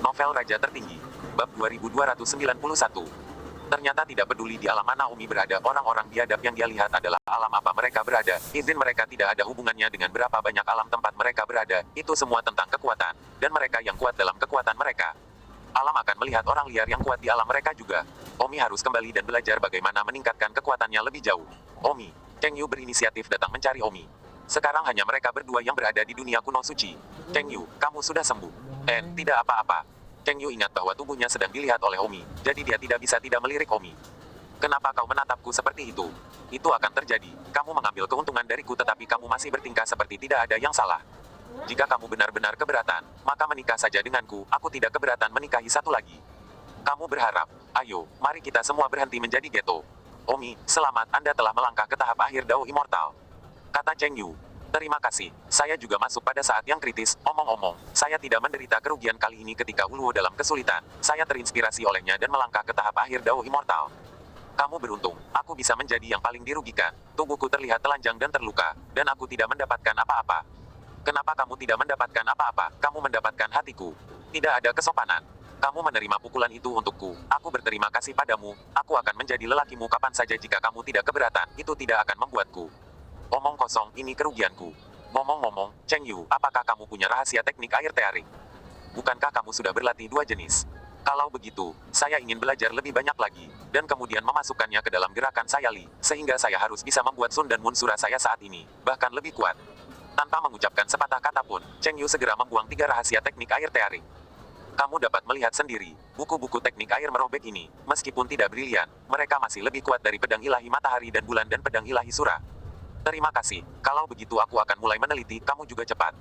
Novel Raja Tertinggi. Bab 2291. Ternyata tidak peduli di alam mana Umi berada, orang-orang biadab yang dia lihat adalah alam apa mereka berada. Izin mereka tidak ada hubungannya dengan berapa banyak alam tempat mereka berada. Itu semua tentang kekuatan. Dan mereka yang kuat dalam kekuatan mereka. Alam akan melihat orang liar yang kuat di alam mereka juga. Omi harus kembali dan belajar bagaimana meningkatkan kekuatannya lebih jauh. Omi. Cheng Yu berinisiatif datang mencari Omi. Sekarang hanya mereka berdua yang berada di dunia kuno suci. Cheng Yu, kamu sudah sembuh. Tidak apa-apa. Cheng Yu ingat bahwa tubuhnya sedang dilihat oleh Omi, jadi dia tidak bisa tidak melirik Omi. Kenapa kau menatapku seperti itu? Itu akan terjadi. Kamu mengambil keuntungan dariku tetapi kamu masih bertingkah seperti tidak ada yang salah. Jika kamu benar-benar keberatan, maka menikah saja denganku, aku tidak keberatan menikahi satu lagi. Kamu berharap, ayo, mari kita semua berhenti menjadi Geto. Omi, selamat, Anda telah melangkah ke tahap akhir Dao Immortal. Kata Cheng Yu. Terima kasih, saya juga masuk pada saat yang kritis, omong-omong, saya tidak menderita kerugian kali ini ketika Uluo dalam kesulitan, saya terinspirasi olehnya dan melangkah ke tahap akhir Dao Immortal. Kamu beruntung, aku bisa menjadi yang paling dirugikan, tubuhku terlihat telanjang dan terluka, dan aku tidak mendapatkan apa-apa. Kenapa kamu tidak mendapatkan apa-apa? Kamu mendapatkan hatiku. Tidak ada kesopanan. Kamu menerima pukulan itu untukku, aku berterima kasih padamu, aku akan menjadi lelakimu kapan saja jika kamu tidak keberatan, itu tidak akan membuatku. Omong kosong, ini kerugianku. Ngomong-ngomong, Cheng Yu, apakah kamu punya rahasia teknik air tearing? Bukankah kamu sudah berlatih dua jenis? Kalau begitu, saya ingin belajar lebih banyak lagi, dan kemudian memasukkannya ke dalam gerakan saya Li, sehingga saya harus bisa membuat Sun dan Mun Sura saya saat ini, bahkan lebih kuat. Tanpa mengucapkan sepatah kata pun, Cheng Yu segera membuang 3 rahasia teknik air tearing. Kamu dapat melihat sendiri, buku-buku teknik air merobek ini, meskipun tidak brilian, mereka masih lebih kuat dari pedang ilahi matahari dan bulan dan pedang ilahi Sura. Terima kasih, kalau begitu aku akan mulai meneliti, kamu juga cepat.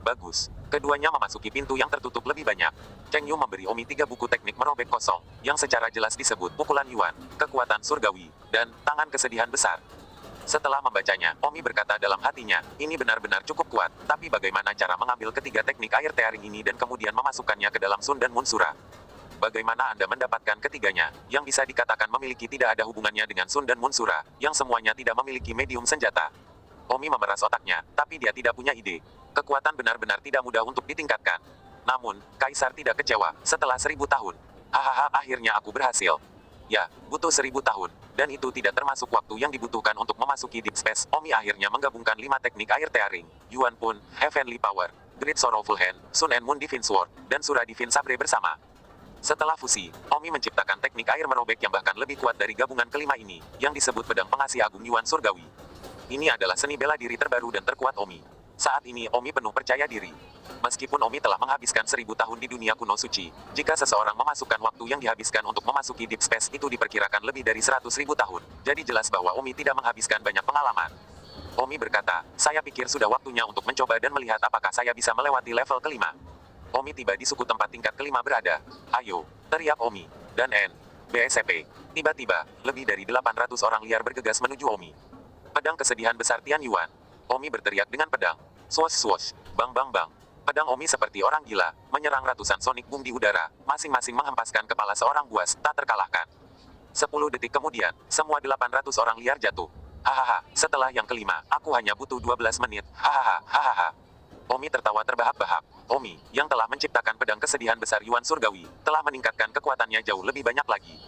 Bagus. Keduanya memasuki pintu yang tertutup lebih banyak. Cheng Yu memberi Omi 3 buku teknik merobek kosong, yang secara jelas disebut pukulan Yuan, kekuatan surgawi, dan tangan kesedihan besar. Setelah membacanya, Omi berkata dalam hatinya, ini benar-benar cukup kuat, tapi bagaimana cara mengambil ketiga teknik air tearing ini dan kemudian memasukkannya ke dalam Sun dan Mun Sura? Bagaimana Anda mendapatkan ketiganya, yang bisa dikatakan memiliki tidak ada hubungannya dengan Sun dan Mun Sura, yang semuanya tidak memiliki medium senjata? Omi memeras otaknya, tapi dia tidak punya ide. Kekuatan benar-benar tidak mudah untuk ditingkatkan. Namun, Kaisar tidak kecewa, setelah 1000 tahun. Hahaha, akhirnya aku berhasil. Ya, butuh 1000 tahun, dan itu tidak termasuk waktu yang dibutuhkan untuk memasuki Deep Space. Omi akhirnya menggabungkan 5 teknik air tearing, Yuan Pun, Heavenly Power, Great Sorrowful Hand, Sun and Moon Divine Sword, dan Sura Divine Sabre bersama. Setelah fusi, Omi menciptakan teknik air merobek yang bahkan lebih kuat dari gabungan kelima ini, yang disebut pedang pengasih agung Yuan Surgawi. Ini adalah seni bela diri terbaru dan terkuat Omi. Saat ini Omi penuh percaya diri. Meskipun Omi telah menghabiskan 1000 tahun di dunia kuno suci, jika seseorang memasukkan waktu yang dihabiskan untuk memasuki Deep Space itu diperkirakan lebih dari 100.000 tahun, jadi jelas bahwa Omi tidak menghabiskan banyak pengalaman. Omi berkata, saya pikir sudah waktunya untuk mencoba dan melihat apakah saya bisa melewati level kelima. Omi tiba di suku tempat tingkat kelima berada. Ayo, teriak Omi. Dan BSCP. Tiba-tiba, lebih dari 800 orang liar bergegas menuju Omi. Pedang kesedihan besar Tian Yuan. Omi berteriak dengan pedang. Swosh swosh, bang bang bang. Pedang Omi seperti orang gila, menyerang ratusan sonic boom di udara, masing-masing menghempaskan kepala seorang buas, tak terkalahkan. 10 detik kemudian, semua 800 orang liar jatuh. Hahaha, setelah yang kelima, aku hanya butuh 12 menit, hahaha, hahaha. Omi tertawa terbahak-bahak. Omi, yang telah menciptakan pedang kesedihan besar Yuan Surgawi, telah meningkatkan kekuatannya jauh lebih banyak lagi.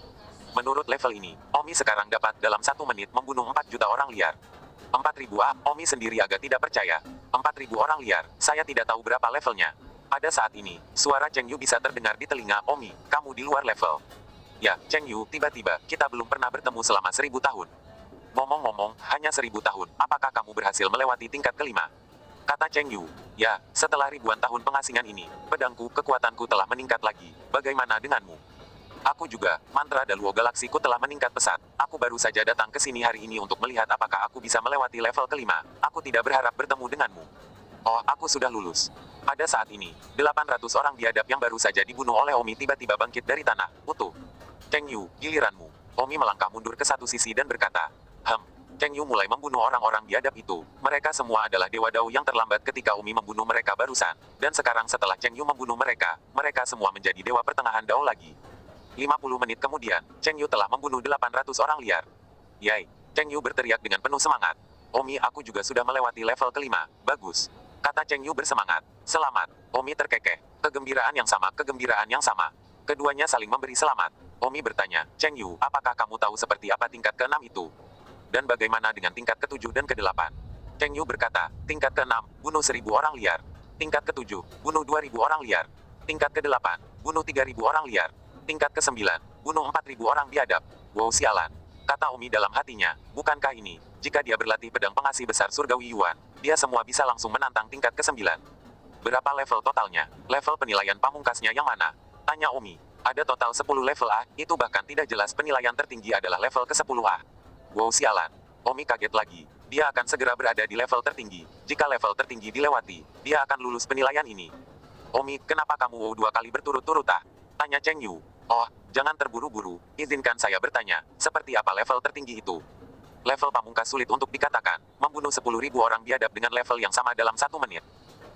Menurut level ini, Omi sekarang dapat dalam 1 menit membunuh 4 juta orang liar. 4.000 Omi sendiri agak tidak percaya. 4.000 orang liar, saya tidak tahu berapa levelnya. Pada saat ini, suara Cheng Yu bisa terdengar di telinga Omi, kamu di luar level. Ya, Cheng Yu, tiba-tiba, kita belum pernah bertemu selama 1000 tahun. Ngomong-ngomong, hanya 1000 tahun, apakah kamu berhasil melewati tingkat kelima? Kata Cheng Yu. Ya, setelah ribuan tahun pengasingan ini, pedangku, kekuatanku telah meningkat lagi. Bagaimana denganmu? Aku juga, mantra Daluo galaksiku telah meningkat pesat. Aku baru saja datang ke sini hari ini untuk melihat apakah aku bisa melewati level kelima. Aku tidak berharap bertemu denganmu. Oh, aku sudah lulus. Pada saat ini, 800 orang biadab yang baru saja dibunuh oleh Omi tiba-tiba bangkit dari tanah, utuh. Cheng Yu, giliranmu. Omi melangkah mundur ke satu sisi dan berkata, Cheng Yu mulai membunuh orang-orang biadab itu. Mereka semua adalah Dewa Dao yang terlambat ketika Omi membunuh mereka barusan. Dan sekarang setelah Cheng Yu membunuh mereka, mereka semua menjadi Dewa Pertengahan Dao lagi. 50 menit kemudian, Cheng Yu telah membunuh 800 orang liar. Yai, Cheng Yu berteriak dengan penuh semangat. Omi, aku juga sudah melewati level kelima. Bagus. kata Cheng Yu bersemangat. Selamat, Omi terkekeh. Kegembiraan yang sama, kegembiraan yang sama. Keduanya saling memberi selamat. Omi bertanya, Cheng Yu, apakah kamu tahu seperti apa tingkat ke-6 itu? Dan bagaimana dengan tingkat ke-7 dan ke-8? Cheng Yu berkata, tingkat ke-6, bunuh 1.000 orang liar. Tingkat ke-7, bunuh 2.000 orang liar. Tingkat ke-8, bunuh 3.000 orang liar. Tingkat ke-9, bunuh 4.000 orang biadab. Wow sialan. Kata Omi dalam hatinya, bukankah ini, jika dia berlatih pedang pengasih besar surgawi Yuan, dia semua bisa langsung menantang tingkat ke-9. Berapa level totalnya? Level penilaian pamungkasnya yang mana? Tanya Omi. Ada total 10 level A, itu bahkan tidak jelas penilaian tertinggi adalah level ke-10 A. Wow sialan. Omi kaget lagi. Dia akan segera berada di level tertinggi. Jika level tertinggi dilewati, dia akan lulus penilaian ini. Omi, kenapa kamu wow 2 kali berturut-turut ah? Tanya Cheng Yu. Oh, jangan terburu-buru, izinkan saya bertanya, seperti apa level tertinggi itu? Level pamungkas sulit untuk dikatakan, membunuh 10.000 orang biadab dengan level yang sama dalam 1 menit.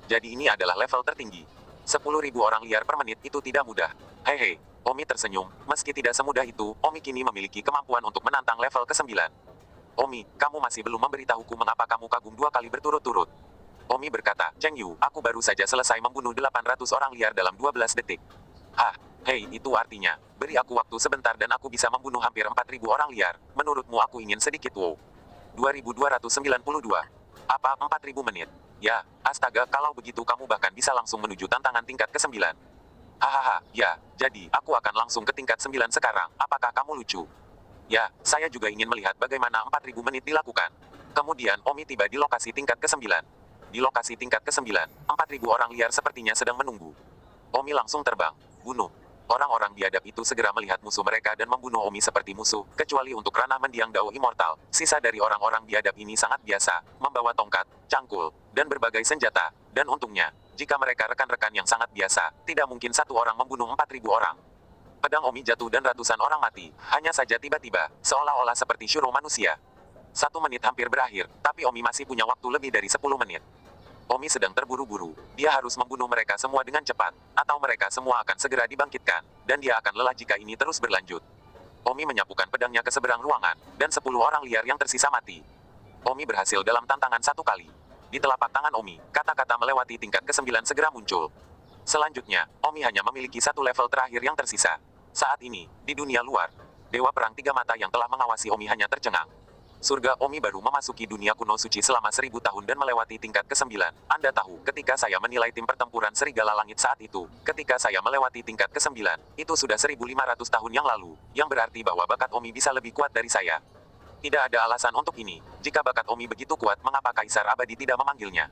Jadi ini adalah level tertinggi. 10.000 orang liar per menit itu tidak mudah. Hehe, Omi tersenyum, meski tidak semudah itu, Omi kini memiliki kemampuan untuk menantang level ke-9. Omi, kamu masih belum memberitahuku mengapa kamu kagum 2 kali berturut-turut. Omi berkata, Cheng Yu, aku baru saja selesai membunuh 800 orang liar dalam 12 detik. Hah, hei, itu artinya, beri aku waktu sebentar dan aku bisa membunuh hampir 4.000 orang liar. Menurutmu aku ingin sedikit wow. 2292. Apa 4.000 menit? Ya, astaga, kalau begitu kamu bahkan bisa langsung menuju tantangan tingkat ke-9. Hahaha, ya, jadi, aku akan langsung ke tingkat 9 sekarang, apakah kamu lucu? Ya, saya juga ingin melihat bagaimana 4.000 menit dilakukan. Kemudian, Omi tiba di lokasi tingkat ke-9. Di lokasi tingkat ke-9, 4.000 orang liar sepertinya sedang menunggu. Omi langsung terbang. Bunuh. Orang-orang biadab itu segera melihat musuh mereka dan membunuh Omi seperti musuh, kecuali untuk ranah mendiang Dao Immortal. Sisa dari orang-orang biadab ini sangat biasa, membawa tongkat, cangkul, dan berbagai senjata. Dan untungnya, jika mereka rekan-rekan yang sangat biasa, tidak mungkin satu orang membunuh 4.000 orang. Pedang Omi jatuh dan ratusan orang mati, hanya saja tiba-tiba, seolah-olah seperti Shuro manusia. 1 menit hampir berakhir, tapi Omi masih punya waktu lebih dari 10 menit. Omi sedang terburu-buru, dia harus membunuh mereka semua dengan cepat, atau mereka semua akan segera dibangkitkan, dan dia akan lelah jika ini terus berlanjut. Omi menyapukan pedangnya ke seberang ruangan, dan 10 orang liar yang tersisa mati. Omi berhasil dalam tantangan 1 kali. Di telapak tangan Omi, kata-kata melewati tingkat ke-9 segera muncul. Selanjutnya, Omi hanya memiliki 1 level terakhir yang tersisa. Saat ini, di dunia luar, Dewa Perang 3 Mata yang telah mengawasi Omi hanya tercengang. Surga Omi baru memasuki dunia kuno suci selama 1.000 tahun dan melewati tingkat ke-9. Anda tahu, ketika saya menilai tim pertempuran Serigala Langit saat itu, ketika saya melewati tingkat ke-9, itu sudah 1.500 tahun yang lalu, yang berarti bahwa bakat Omi bisa lebih kuat dari saya. Tidak ada alasan untuk ini. Jika bakat Omi begitu kuat, mengapa Kaisar Abadi tidak memanggilnya?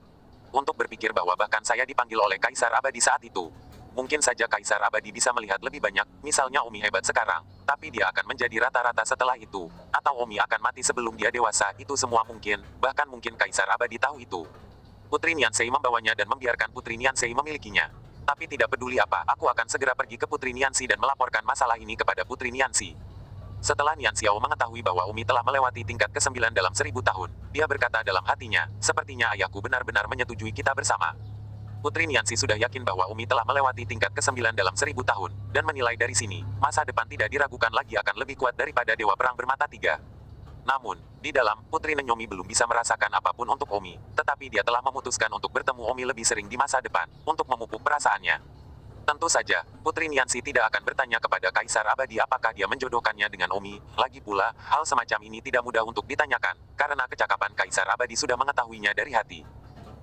Untuk berpikir bahwa bahkan saya dipanggil oleh Kaisar Abadi saat itu. Mungkin saja Kaisar Abadi bisa melihat lebih banyak, misalnya Omi hebat sekarang, tapi dia akan menjadi rata-rata setelah itu. Atau Omi akan mati sebelum dia dewasa, itu semua mungkin, bahkan mungkin Kaisar Abadi tahu itu. Putri Niansei membawanya dan membiarkan Putri Niansei memilikinya. Tapi tidak peduli apa, aku akan segera pergi ke Putri Niansi dan melaporkan masalah ini kepada Putri Niansi. Setelah Nian Xiao mengetahui bahwa Omi telah melewati tingkat ke-9 dalam 1.000 tahun, dia berkata dalam hatinya, sepertinya ayahku benar-benar menyetujui kita bersama. Putri Niansi sudah yakin bahwa Omi telah melewati tingkat ke-9 dalam 1.000 tahun, dan menilai dari sini, masa depan tidak diragukan lagi akan lebih kuat daripada Dewa Perang bermata 3. Namun, di dalam, Putri Nenyomi belum bisa merasakan apapun untuk Omi, tetapi dia telah memutuskan untuk bertemu Omi lebih sering di masa depan, untuk memupuk perasaannya. Tentu saja, Putri Niansi tidak akan bertanya kepada Kaisar Abadi apakah dia menjodohkannya dengan Omi. Lagi pula, hal semacam ini tidak mudah untuk ditanyakan, karena kecakapan Kaisar Abadi sudah mengetahuinya dari hati.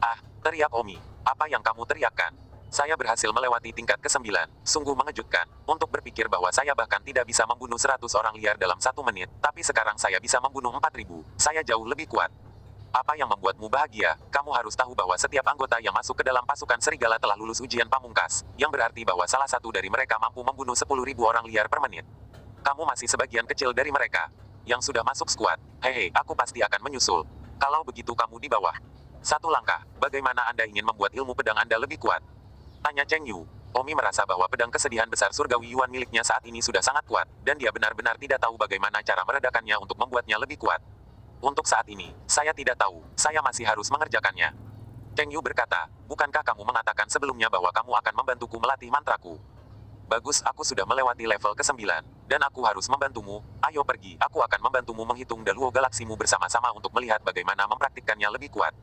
Ah, teriak Omi. Apa yang kamu teriakkan? Saya berhasil melewati tingkat ke-9, sungguh mengejutkan, untuk berpikir bahwa saya bahkan tidak bisa membunuh 100 orang liar dalam 1 menit, tapi sekarang saya bisa membunuh 4.000, saya jauh lebih kuat. Apa yang membuatmu bahagia? Kamu harus tahu bahwa setiap anggota yang masuk ke dalam pasukan serigala telah lulus ujian pamungkas, yang berarti bahwa salah satu dari mereka mampu membunuh 10.000 orang liar per menit. Kamu masih sebagian kecil dari mereka, yang sudah masuk skuad. Hehe, aku pasti akan menyusul. Kalau begitu kamu di bawah. 1 langkah, bagaimana Anda ingin membuat ilmu pedang Anda lebih kuat? Tanya Cheng Yu. Omi merasa bahwa pedang kesedihan besar surgawi Yuan miliknya saat ini sudah sangat kuat, dan dia benar-benar tidak tahu bagaimana cara meredakannya untuk membuatnya lebih kuat. Untuk saat ini, saya tidak tahu, saya masih harus mengerjakannya. Cheng Yu berkata, bukankah kamu mengatakan sebelumnya bahwa kamu akan membantuku melatih mantraku? Bagus, aku sudah melewati level ke-9, dan aku harus membantumu. Ayo pergi, aku akan membantumu menghitung daluo galaksimu bersama-sama untuk melihat bagaimana mempraktikkannya lebih kuat.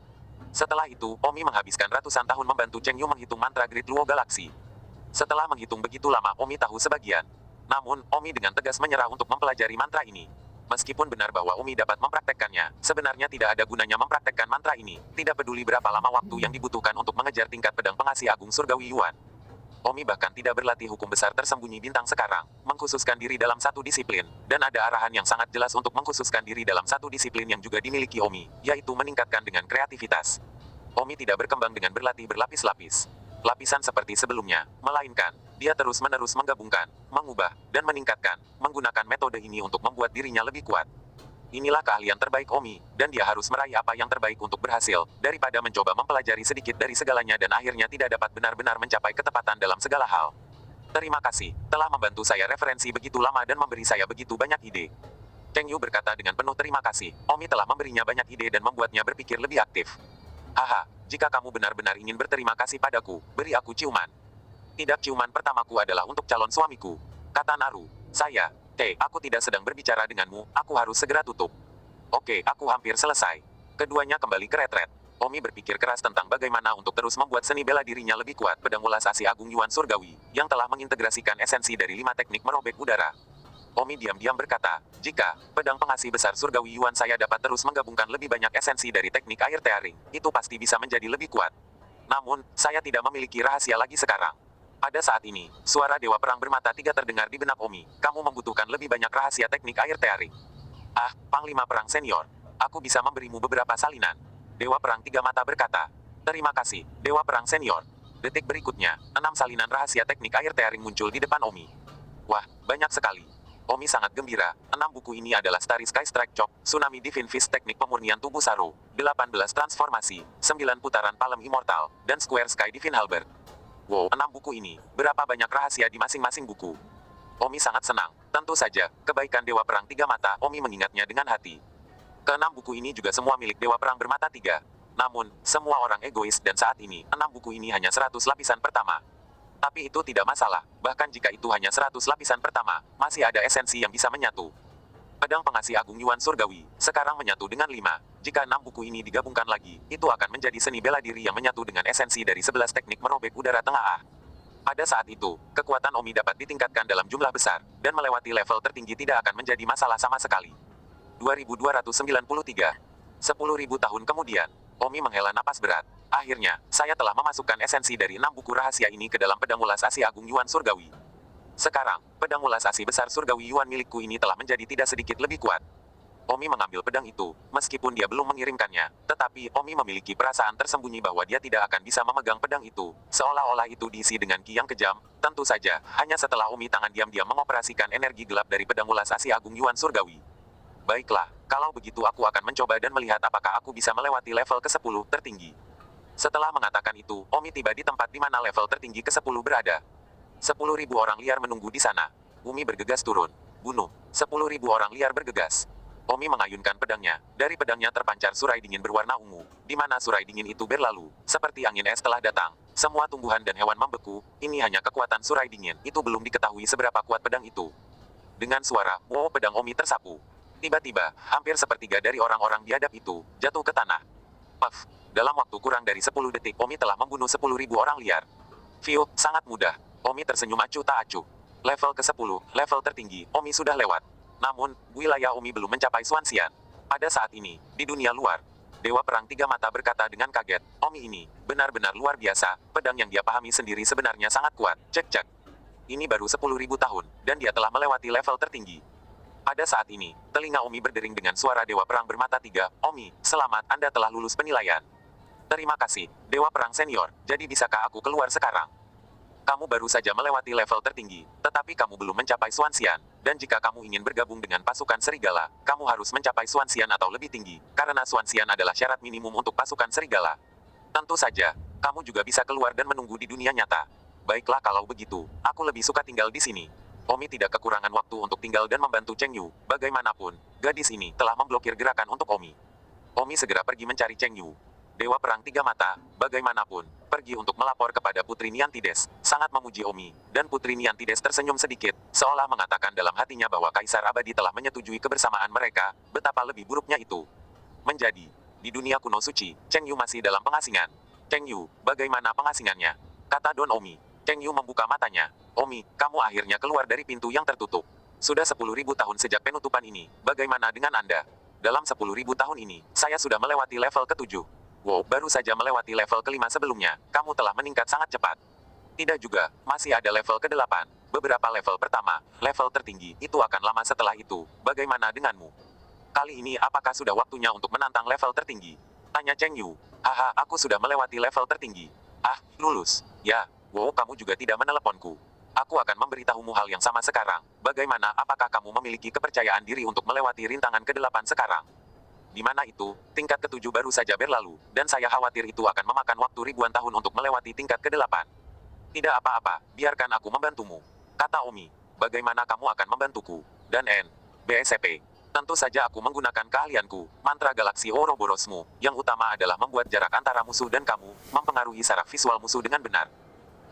Setelah itu, Omi menghabiskan ratusan tahun membantu Cheng Yu menghitung mantra Great Luo Galaxy. Setelah menghitung begitu lama, Omi tahu sebagian. Namun, Omi dengan tegas menyerah untuk mempelajari mantra ini. Meskipun benar bahwa Omi dapat mempraktekkannya, sebenarnya tidak ada gunanya mempraktekkan mantra ini, tidak peduli berapa lama waktu yang dibutuhkan untuk mengejar tingkat pedang pengasih agung surgawi Yuan. Omi bahkan tidak berlatih hukum besar tersembunyi bintang sekarang, mengkhususkan diri dalam satu disiplin, dan ada arahan yang sangat jelas untuk mengkhususkan diri dalam satu disiplin yang juga dimiliki Omi, yaitu meningkatkan dengan kreativitas. Omi tidak berkembang dengan berlatih berlapis-lapis. Lapisan seperti sebelumnya, melainkan, dia terus-menerus menggabungkan, mengubah, dan meningkatkan, menggunakan metode ini untuk membuat dirinya lebih kuat. Inilah keahlian terbaik Omi, dan dia harus meraih apa yang terbaik untuk berhasil, daripada mencoba mempelajari sedikit dari segalanya dan akhirnya tidak dapat benar-benar mencapai ketepatan dalam segala hal. Terima kasih, telah membantu saya referensi begitu lama dan memberi saya begitu banyak ide. Cheng Yu berkata dengan penuh terima kasih, Omi telah memberinya banyak ide dan membuatnya berpikir lebih aktif. Haha, jika kamu benar-benar ingin berterima kasih padaku, beri aku ciuman. Tidak, ciuman pertamaku adalah untuk calon suamiku, kata Naru. Aku tidak sedang berbicara denganmu, aku harus segera tutup. Oke, aku hampir selesai. Keduanya kembali ke retret. Omi berpikir keras tentang bagaimana untuk terus membuat seni bela dirinya lebih kuat. Pedang ulas Asi Agung Yuan Surgawi, yang telah mengintegrasikan esensi dari 5 teknik merobek udara. Omi diam-diam berkata, jika pedang pengasih besar Surgawi Yuan saya dapat terus menggabungkan lebih banyak esensi dari teknik air tearing, itu pasti bisa menjadi lebih kuat. Namun, saya tidak memiliki rahasia lagi sekarang. Pada saat ini, suara Dewa Perang Bermata Tiga terdengar di benak Omi. Kamu membutuhkan lebih banyak rahasia teknik air tearing. Ah, Panglima Perang Senior. Aku bisa memberimu beberapa salinan. Dewa Perang Tiga Mata berkata. Terima kasih, Dewa Perang Senior. Detik berikutnya, 6 salinan rahasia teknik air tearing muncul di depan Omi. Wah, banyak sekali. Omi sangat gembira. 6 buku ini adalah Starry Sky Strike Chop, Tsunami Divine Fist Teknik Pemurnian Tubuh Saru, 18 Transformasi, 9 Putaran Palem Immortal, dan Square Sky Divine Halberd. Wow, 6 buku ini. Berapa banyak rahasia di masing-masing buku? Omi sangat senang. Tentu saja, kebaikan Dewa Perang Tiga Mata, Omi mengingatnya dengan hati. Ke-6 buku ini juga semua milik Dewa Perang Bermata Tiga. Namun, semua orang egois dan saat ini, 6 buku ini hanya 100 lapisan pertama. Tapi itu tidak masalah, bahkan jika itu hanya 100 lapisan pertama, masih ada esensi yang bisa menyatu. Pedang pengasih agung Yuan Surgawi, sekarang menyatu dengan 5. Jika 6 buku ini digabungkan lagi, itu akan menjadi seni bela diri yang menyatu dengan esensi dari 11 teknik merobek udara tengah A. Pada saat itu, kekuatan Omi dapat ditingkatkan dalam jumlah besar, dan melewati level tertinggi tidak akan menjadi masalah sama sekali. 2293. 10.000 tahun kemudian, Omi menghela napas berat. Akhirnya, saya telah memasukkan esensi dari 6 buku rahasia ini ke dalam pedang ulas Asi Agung Yuan Surgawi. Sekarang, pedang ulas Asi besar Surgawi Yuan milikku ini telah menjadi tidak sedikit lebih kuat. Omi mengambil pedang itu, meskipun dia belum mengirimkannya, tetapi Omi memiliki perasaan tersembunyi bahwa dia tidak akan bisa memegang pedang itu, seolah-olah itu diisi dengan ki yang kejam. Tentu saja, hanya setelah Omi tangan diam-diam mengoperasikan energi gelap dari pedang ulas Asi Agung Yuan Surgawi. Baiklah, kalau begitu aku akan mencoba dan melihat apakah aku bisa melewati level ke-10 tertinggi. Setelah mengatakan itu, Omi tiba di tempat di mana level tertinggi ke-10 berada. 10.000 orang liar menunggu di sana. Omi bergegas turun. Bunuh. 10.000 orang liar bergegas. Omi mengayunkan pedangnya. Dari pedangnya terpancar surai dingin berwarna ungu. Di mana surai dingin itu berlalu. Seperti angin es telah datang. Semua tumbuhan dan hewan membeku. Ini hanya kekuatan surai dingin. Itu belum diketahui seberapa kuat pedang itu. Dengan suara, wow, pedang Omi tersapu. Tiba-tiba, hampir sepertiga dari orang-orang biadab itu jatuh ke tanah. Puff. Dalam waktu kurang dari 10 detik, Omi telah membunuh 10.000 orang liar. View, sangat mudah. Omi tersenyum acuh tak acuh. Level ke-10, level tertinggi, Omi sudah lewat. Namun, wilayah Omi belum mencapai Xuanxian. Pada saat ini, di dunia luar, Dewa Perang Tiga Mata berkata dengan kaget, Omi ini, benar-benar luar biasa, pedang yang dia pahami sendiri sebenarnya sangat kuat, cek-cek. Ini baru 10.000 tahun, dan dia telah melewati level tertinggi. Pada saat ini, telinga Omi berdering dengan suara Dewa Perang Bermata Tiga, Omi, selamat, Anda telah lulus penilaian. Terima kasih, Dewa Perang Senior, jadi bisakah aku keluar sekarang? Kamu baru saja melewati level tertinggi, tetapi kamu belum mencapai Xuanxian, dan jika kamu ingin bergabung dengan pasukan serigala, kamu harus mencapai Xuanxian atau lebih tinggi, karena Xuanxian adalah syarat minimum untuk pasukan serigala. Tentu saja, kamu juga bisa keluar dan menunggu di dunia nyata. Baiklah kalau begitu, aku lebih suka tinggal di sini. Omi tidak kekurangan waktu untuk tinggal dan membantu Cheng Yu, bagaimanapun, gadis ini telah memblokir gerakan untuk Omi. Omi segera pergi mencari Cheng Yu. Dewa Perang Tiga Mata, bagaimanapun, pergi untuk melapor kepada Putri Niantides, sangat memuji Omi, dan Putri Niantides tersenyum sedikit, seolah mengatakan dalam hatinya bahwa Kaisar Abadi telah menyetujui kebersamaan mereka, betapa lebih buruknya itu menjadi. Di dunia kuno suci, Cheng Yu masih dalam pengasingan. Cheng Yu, bagaimana pengasingannya? Kata Don Omi. Cheng Yu membuka matanya. Omi, kamu akhirnya keluar dari pintu yang tertutup. Sudah 10.000 tahun sejak penutupan ini, bagaimana dengan Anda? Dalam 10.000 tahun ini, saya sudah melewati level ke-7. Wow, baru saja melewati level ke-5 sebelumnya, kamu telah meningkat sangat cepat. Tidak juga, masih ada level ke-8. Beberapa level pertama, level tertinggi, itu akan lama setelah itu. Bagaimana denganmu? Kali ini apakah sudah waktunya untuk menantang level tertinggi? Tanya Cheng Yu. Haha, aku sudah melewati level tertinggi. Ah, lulus. Ya, wow, kamu juga tidak meneleponku. Aku akan memberitahumu hal yang sama sekarang. Bagaimana, apakah kamu memiliki kepercayaan diri untuk melewati rintangan ke-8 sekarang? Di mana itu, tingkat ke-7 baru saja berlalu, dan saya khawatir itu akan memakan waktu ribuan tahun untuk melewati tingkat ke-8. Tidak apa-apa, biarkan aku membantumu. Kata Omi. Bagaimana kamu akan membantuku? Dan BSP. Tentu saja aku menggunakan keahlianku, mantra galaksi Ouroborosmu, yang utama adalah membuat jarak antara musuh dan kamu, mempengaruhi saraf visual musuh dengan benar.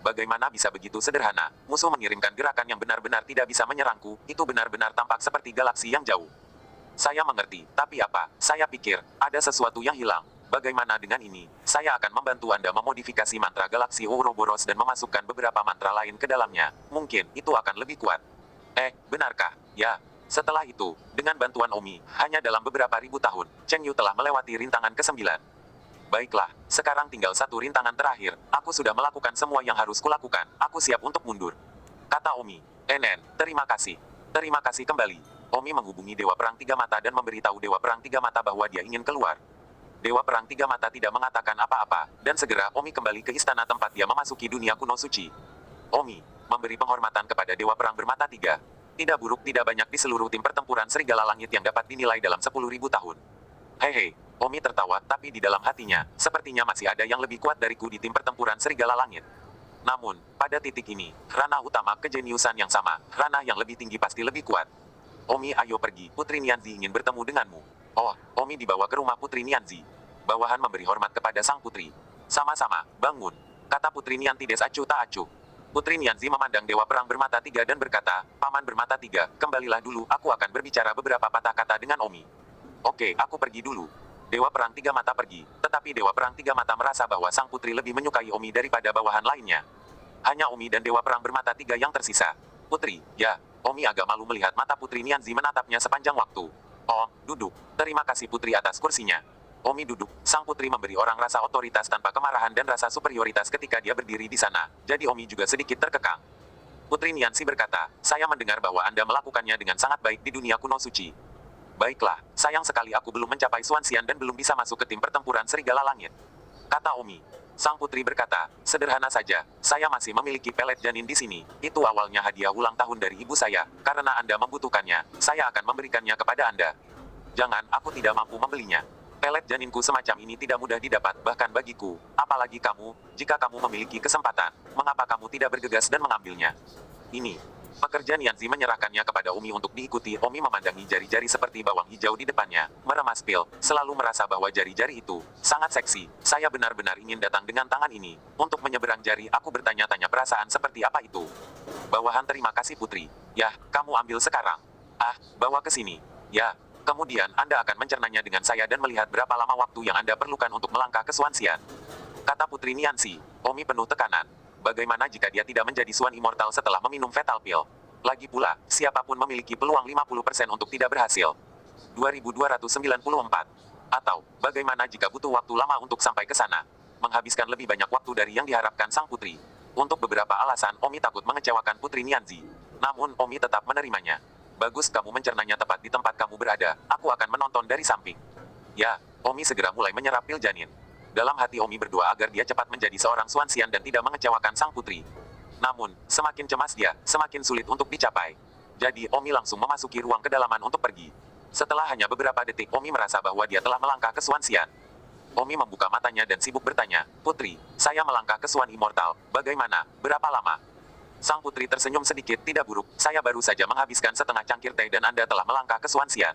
Bagaimana bisa begitu sederhana? Musuh mengirimkan gerakan yang benar-benar tidak bisa menyerangku, itu benar-benar tampak seperti galaksi yang jauh. Saya mengerti, tapi apa? Saya pikir, ada sesuatu yang hilang. Bagaimana dengan ini? Saya akan membantu Anda memodifikasi mantra galaksi Ouroboros dan memasukkan beberapa mantra lain ke dalamnya. Mungkin, itu akan lebih kuat. Benarkah? Ya. Setelah itu, dengan bantuan Omi, hanya dalam beberapa ribu tahun, Cheng Yu telah melewati rintangan ke-9. Baiklah, sekarang tinggal satu rintangan terakhir. Aku sudah melakukan semua yang harus kulakukan. Aku siap untuk mundur. Kata Omi. Terima kasih. Terima kasih kembali. Omi menghubungi Dewa Perang Tiga Mata dan memberitahu Dewa Perang Tiga Mata bahwa dia ingin keluar. Dewa Perang Tiga Mata tidak mengatakan apa-apa, dan segera Omi kembali ke istana tempat dia memasuki dunia kuno suci. Omi memberi penghormatan kepada Dewa Perang Bermata Tiga. Tidak buruk tidak banyak di seluruh tim pertempuran Serigala Langit yang dapat dinilai dalam 10.000 tahun. Hei, Omi tertawa, tapi di dalam hatinya, sepertinya masih ada yang lebih kuat dariku di tim pertempuran Serigala Langit. Namun, pada titik ini, ranah utama kejeniusan yang sama, ranah yang lebih tinggi pasti lebih kuat. Omi, ayo pergi, Putri Nianzi ingin bertemu denganmu. Oh, Omi dibawa ke rumah Putri Nianzi. Bawahan memberi hormat kepada sang putri. Sama-sama, bangun, kata Putri Nianti des acuh tak acuh. Putri Nianzi memandang Dewa Perang Bermata Tiga dan berkata, Paman Bermata Tiga, kembalilah dulu, aku akan berbicara beberapa patah kata dengan Omi. Oke, aku pergi dulu. Dewa Perang Tiga Mata pergi, tetapi Dewa Perang Tiga Mata merasa bahwa sang putri lebih menyukai Omi daripada bawahan lainnya. Hanya Omi dan Dewa Perang Bermata Tiga yang tersisa. Putri, ya, Omi agak malu melihat mata Putri Nianzi menatapnya sepanjang waktu. Oh, duduk. Terima kasih Putri atas kursinya. Omi duduk, sang putri memberi orang rasa otoritas tanpa kemarahan dan rasa superioritas ketika dia berdiri di sana, jadi Omi juga sedikit terkekang. Putri Nianzi berkata, saya mendengar bahwa Anda melakukannya dengan sangat baik di dunia kuno suci. Baiklah, sayang sekali aku belum mencapai Xuanxian dan belum bisa masuk ke tim pertempuran Serigala Langit. Kata Omi. Sang putri berkata, sederhana saja, saya masih memiliki pelet janin di sini, itu awalnya hadiah ulang tahun dari ibu saya, karena Anda membutuhkannya, saya akan memberikannya kepada Anda. Jangan, aku tidak mampu membelinya. Pelet janinku semacam ini tidak mudah didapat, bahkan bagiku. Apalagi kamu, jika kamu memiliki kesempatan, mengapa kamu tidak bergegas dan mengambilnya? Ini. Pekerja Nianzi menyerahkannya kepada Omi untuk diikuti. Omi memandangi jari-jari seperti bawang hijau di depannya, meremas pil, selalu merasa bahwa jari-jari itu sangat seksi. Saya benar-benar ingin datang dengan tangan ini. Untuk menyeberang jari, aku bertanya-tanya perasaan seperti apa itu. Bawahan terima kasih Putri. Ya, kamu ambil sekarang. Ah, bawa ke sini. Ya. Kemudian Anda akan mencernanya dengan saya dan melihat berapa lama waktu yang Anda perlukan untuk melangkah ke Xuanxian. Kata Putri Nianzi. Omi penuh tekanan. Bagaimana jika dia tidak menjadi Xuan Immortal setelah meminum Fatal Pill? Lagi pula, siapapun memiliki peluang 50% untuk tidak berhasil. 2294. Atau, bagaimana jika butuh waktu lama untuk sampai ke sana? Menghabiskan lebih banyak waktu dari yang diharapkan sang putri. Untuk beberapa alasan, Omi takut mengecewakan Putri Nianzi. Namun, Omi tetap menerimanya. Bagus kamu mencernanya tepat di tempat kamu berada, aku akan menonton dari samping. Ya, Omi segera mulai menyerap pil janin. Dalam hati Omi berdoa agar dia cepat menjadi seorang Xuanxian dan tidak mengecewakan sang putri. Namun, semakin cemas dia, semakin sulit untuk dicapai. Jadi Omi langsung memasuki ruang kedalaman untuk pergi. Setelah hanya beberapa detik Omi merasa bahwa dia telah melangkah ke Xuanxian. Omi membuka matanya dan sibuk bertanya, Putri, saya melangkah ke Xuan Immortal, bagaimana, berapa lama? Sang putri tersenyum sedikit, tidak buruk, saya baru saja menghabiskan setengah cangkir teh dan Anda telah melangkah ke Xuanxian.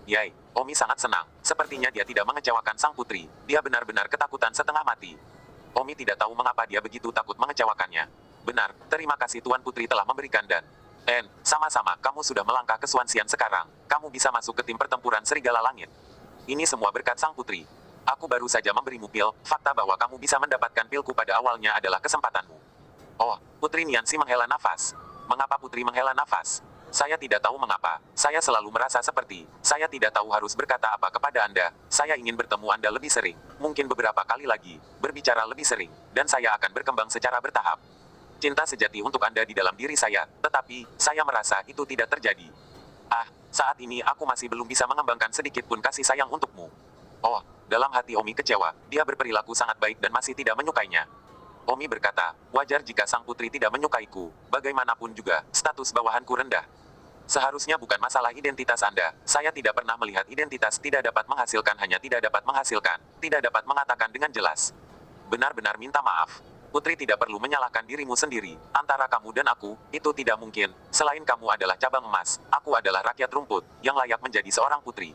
Yai, Omi sangat senang, sepertinya dia tidak mengecewakan sang putri, dia benar-benar ketakutan setengah mati. Omi tidak tahu mengapa dia begitu takut mengecewakannya. Benar, terima kasih Tuan Putri telah memberikan dan... sama-sama, kamu sudah melangkah ke Xuanxian sekarang, kamu bisa masuk ke tim pertempuran Serigala Langit. Ini semua berkat sang putri. Aku baru saja memberimu pil, fakta bahwa kamu bisa mendapatkan pilku pada awalnya adalah kesempatanmu. Oh, Putri Nianxi menghela nafas. Mengapa Putri menghela nafas? Saya tidak tahu mengapa. Saya selalu merasa seperti, saya tidak tahu harus berkata apa kepada Anda. Saya ingin bertemu Anda lebih sering, mungkin beberapa kali lagi, berbicara lebih sering, dan saya akan berkembang secara bertahap. Cinta sejati untuk Anda di dalam diri saya, tetapi, saya merasa itu tidak terjadi. Ah, saat ini aku masih belum bisa mengembangkan sedikit pun kasih sayang untukmu. Oh, dalam hati Omi kecewa, dia berperilaku sangat baik dan masih tidak menyukainya. Omi berkata, wajar jika sang putri tidak menyukaiku, bagaimanapun juga, status bawahanku rendah. Seharusnya bukan masalah identitas Anda, saya tidak pernah melihat identitas tidak dapat menghasilkan hanya tidak dapat menghasilkan, tidak dapat mengatakan dengan jelas. Benar-benar minta maaf. Putri tidak perlu menyalahkan dirimu sendiri, antara kamu dan aku, itu tidak mungkin, selain kamu adalah cabang emas, aku adalah rakyat rumput, yang layak menjadi seorang putri.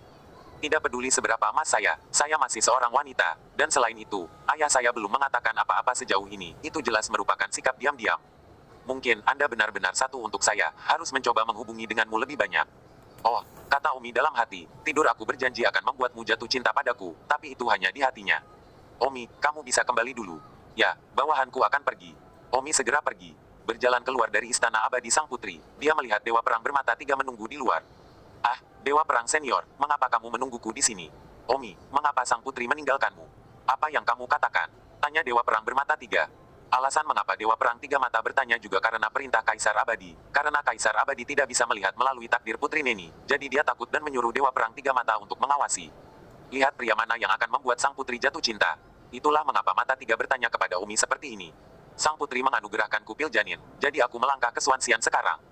Tidak peduli seberapa emas saya masih seorang wanita, dan selain itu, ayah saya belum mengatakan apa-apa sejauh ini, itu jelas merupakan sikap diam-diam. Mungkin Anda benar-benar satu untuk saya, harus mencoba menghubungi denganmu lebih banyak. Oh, kata Omi dalam hati, tidur aku berjanji akan membuatmu jatuh cinta padaku, tapi itu hanya di hatinya. Omi, kamu bisa kembali dulu. Ya, bawahanku akan pergi. Omi segera pergi. Berjalan keluar dari istana abadi sang putri, dia melihat Dewa Perang bermata tiga menunggu di luar. Ah, Dewa Perang Senior, mengapa kamu menungguku di sini? Omi, mengapa sang putri meninggalkanmu? Apa yang kamu katakan? Tanya Dewa Perang bermata tiga. Alasan mengapa Dewa Perang Tiga Mata bertanya juga karena perintah Kaisar Abadi. Karena Kaisar Abadi tidak bisa melihat melalui takdir Putri Neni, jadi dia takut dan menyuruh Dewa Perang Tiga Mata untuk mengawasi. Lihat pria mana yang akan membuat sang putri jatuh cinta. Itulah mengapa Mata Tiga bertanya kepada Omi seperti ini. Sang putri menganugerahkanku pil janin, jadi aku melangkah ke Swanxian sekarang.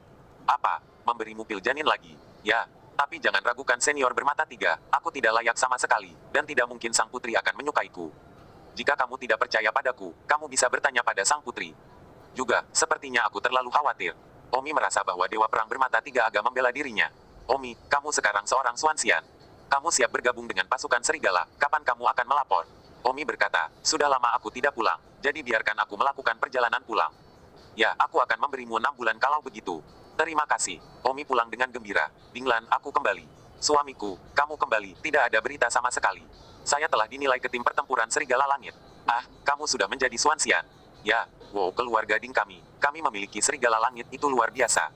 Apa? Memberimu pil janin lagi? Ya. Tapi jangan ragukan senior bermata tiga, aku tidak layak sama sekali, dan tidak mungkin sang putri akan menyukaiku. Jika kamu tidak percaya padaku, kamu bisa bertanya pada sang putri. Juga, sepertinya aku terlalu khawatir. Omi merasa bahwa Dewa Perang bermata tiga agak membela dirinya. Omi, kamu sekarang seorang Swanxian. Kamu siap bergabung dengan pasukan serigala, kapan kamu akan melapor? Omi berkata, sudah lama aku tidak pulang, jadi biarkan aku melakukan perjalanan pulang. Ya, aku akan memberimu 6 bulan kalau begitu. Terima kasih. Omi pulang dengan gembira. Dinglan, aku kembali. Suamiku, kamu kembali, tidak ada berita sama sekali. Saya telah dinilai ke tim pertempuran Serigala Langit. Ah, kamu sudah menjadi Swanxian. Ya, wow, keluarga Ding kami. Kami memiliki Serigala Langit itu luar biasa.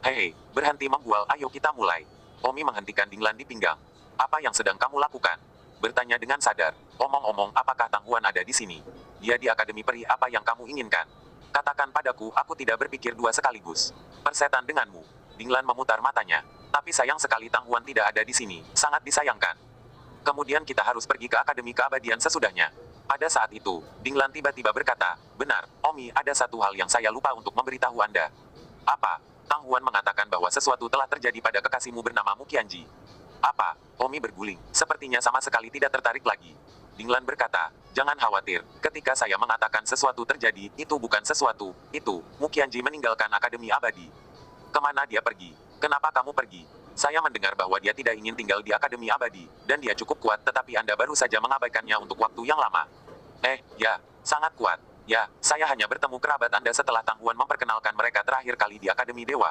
Hei, berhenti membual, ayo kita mulai. Omi menghentikan Dinglan di pinggang. Apa yang sedang kamu lakukan? Bertanya dengan sadar. Omong-omong, apakah Tang Huan ada di sini? Dia di Akademi Peri, apa yang kamu inginkan? Katakan padaku, aku tidak berpikir dua sekaligus. Persetan denganmu. Dinglan memutar matanya. Tapi sayang sekali Tang Huan tidak ada di sini, sangat disayangkan. Kemudian kita harus pergi ke Akademi Keabadian sesudahnya. Pada saat itu, Dinglan tiba-tiba berkata, benar, Omi, ada satu hal yang saya lupa untuk memberitahu Anda. Apa? Tang Huan mengatakan bahwa sesuatu telah terjadi pada kekasihmu bernama Mu Qianji. Apa? Omi berguling, sepertinya sama sekali tidak tertarik lagi. Dinglan berkata, jangan khawatir, ketika saya mengatakan sesuatu terjadi, itu bukan sesuatu, itu, Mu Qianji meninggalkan Akademi Abadi. Kemana dia pergi? Kenapa kamu pergi? Saya mendengar bahwa dia tidak ingin tinggal di Akademi Abadi, dan dia cukup kuat tetapi Anda baru saja mengabaikannya untuk waktu yang lama. Ya, sangat kuat. Ya, saya hanya bertemu kerabat Anda setelah Tang Huan memperkenalkan mereka terakhir kali di Akademi Dewa.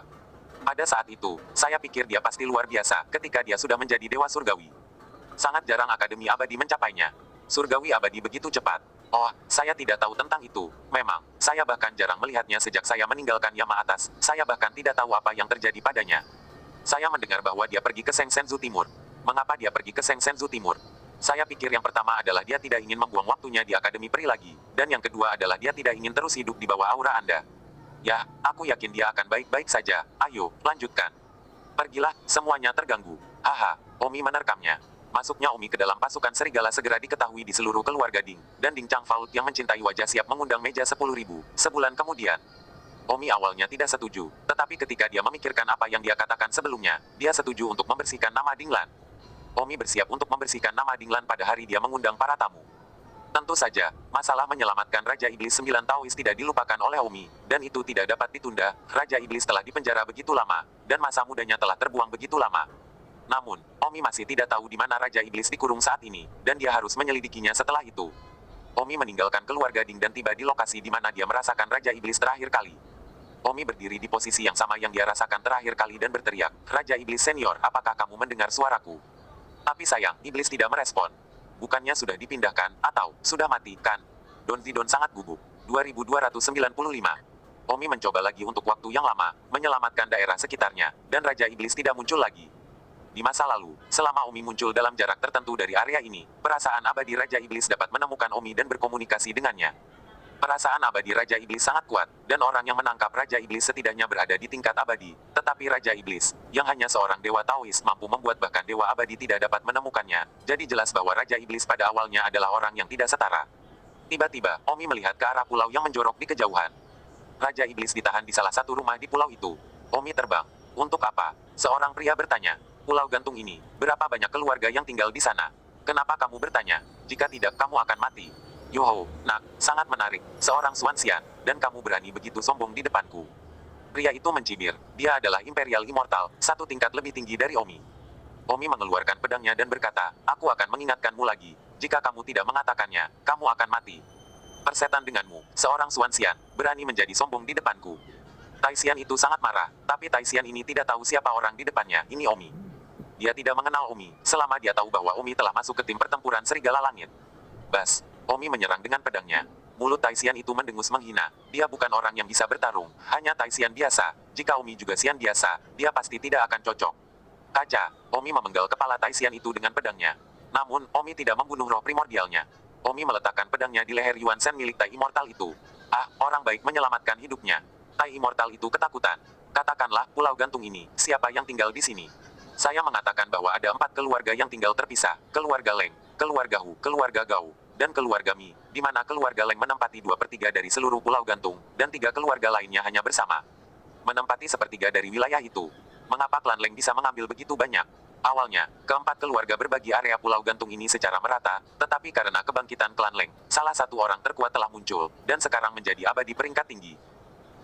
Pada saat itu, saya pikir dia pasti luar biasa ketika dia sudah menjadi Dewa Surgawi. Sangat jarang Akademi Abadi mencapainya. Surgawi Abadi begitu cepat. Oh, saya tidak tahu tentang itu. Memang, saya bahkan jarang melihatnya sejak saya meninggalkan Yama Atas. Saya bahkan tidak tahu apa yang terjadi padanya. Saya mendengar bahwa dia pergi ke Shenzhen Timur. Mengapa dia pergi ke Shenzhen Timur? Saya pikir yang pertama adalah dia tidak ingin membuang waktunya di Akademi Peri lagi. Dan yang kedua adalah dia tidak ingin terus hidup di bawah aura Anda. Ya, aku yakin dia akan baik-baik saja. Ayo, lanjutkan. Pergilah, semuanya terganggu. Haha, Omi menerkamnya. Masuknya Omi ke dalam pasukan serigala segera diketahui di seluruh keluarga Ding, dan Ding Changfaut yang mencintai wajah siap mengundang meja 10.000. Sebulan kemudian, Omi awalnya tidak setuju, tetapi ketika dia memikirkan apa yang dia katakan sebelumnya, dia setuju untuk membersihkan nama Dinglan. Omi bersiap untuk membersihkan nama Dinglan pada hari dia mengundang para tamu. Tentu saja, masalah menyelamatkan Raja Iblis 9 Taois tidak dilupakan oleh Omi, dan itu tidak dapat ditunda. Raja Iblis telah dipenjara begitu lama, dan masa mudanya telah terbuang begitu lama. Namun, Omi masih tidak tahu di mana Raja Iblis dikurung saat ini, dan dia harus menyelidikinya setelah itu. Omi meninggalkan keluarga Ding dan tiba di lokasi di mana dia merasakan Raja Iblis terakhir kali. Omi berdiri di posisi yang sama yang dia rasakan terakhir kali dan berteriak, Raja Iblis Senior, apakah kamu mendengar suaraku? Tapi sayang, Iblis tidak merespon. Bukannya sudah dipindahkan, atau sudah mati, kan? Don Zidon sangat gugup. 2295. Omi mencoba lagi untuk waktu yang lama, menyelamatkan daerah sekitarnya, dan Raja Iblis tidak muncul lagi. Di masa lalu, selama Omi muncul dalam jarak tertentu dari area ini, perasaan abadi Raja Iblis dapat menemukan Omi dan berkomunikasi dengannya. Perasaan abadi Raja Iblis sangat kuat, dan orang yang menangkap Raja Iblis setidaknya berada di tingkat abadi. Tetapi Raja Iblis, yang hanya seorang dewa Taois mampu membuat bahkan dewa abadi tidak dapat menemukannya, jadi jelas bahwa Raja Iblis pada awalnya adalah orang yang tidak setara. Tiba-tiba, Omi melihat ke arah pulau yang menjorok di kejauhan. Raja Iblis ditahan di salah satu rumah di pulau itu. Omi terbang. Untuk apa? Seorang pria bertanya. Pulau gantung ini, berapa banyak keluarga yang tinggal di sana? Kenapa kamu bertanya? Jika tidak, kamu akan mati. Yoho, nak, sangat menarik, seorang Swansian, dan kamu berani begitu sombong di depanku. Pria itu mencibir, dia adalah Imperial Immortal, satu tingkat lebih tinggi dari Omi. Omi mengeluarkan pedangnya dan berkata, aku akan mengingatkanmu lagi, jika kamu tidak mengatakannya, kamu akan mati. Persetan denganmu, seorang Swansian, berani menjadi sombong di depanku. Taisian itu sangat marah, tapi Taisian ini tidak tahu siapa orang di depannya, ini Omi. Dia tidak mengenal Omi, selama dia tahu bahwa Omi telah masuk ke tim pertempuran Serigala Langit. Bas, Omi menyerang dengan pedangnya. Mulut Taisian itu mendengus menghina. Dia bukan orang yang bisa bertarung, hanya Taisian biasa. Jika Omi juga Sian biasa, dia pasti tidak akan cocok. Kaca, Omi memenggal kepala Taisian itu dengan pedangnya. Namun, Omi tidak membunuh roh primordialnya. Omi meletakkan pedangnya di leher Yuan Shen milik Tai Immortal itu. Ah, orang baik menyelamatkan hidupnya. Tai Immortal itu ketakutan. Katakanlah, pulau gantung ini, siapa yang tinggal di sini? Saya mengatakan bahwa ada 4 keluarga yang tinggal terpisah. Keluarga Leng, keluarga Hu, keluarga Gao, dan keluarga Mi, di mana keluarga Leng menempati 2/3 dari seluruh pulau gantung, dan 3 keluarga lainnya hanya bersama menempati sepertiga dari wilayah itu. Mengapa klan Leng bisa mengambil begitu banyak? Awalnya, keempat keluarga berbagi area pulau gantung ini secara merata, tetapi karena kebangkitan klan Leng, salah satu orang terkuat telah muncul, dan sekarang menjadi abadi peringkat tinggi.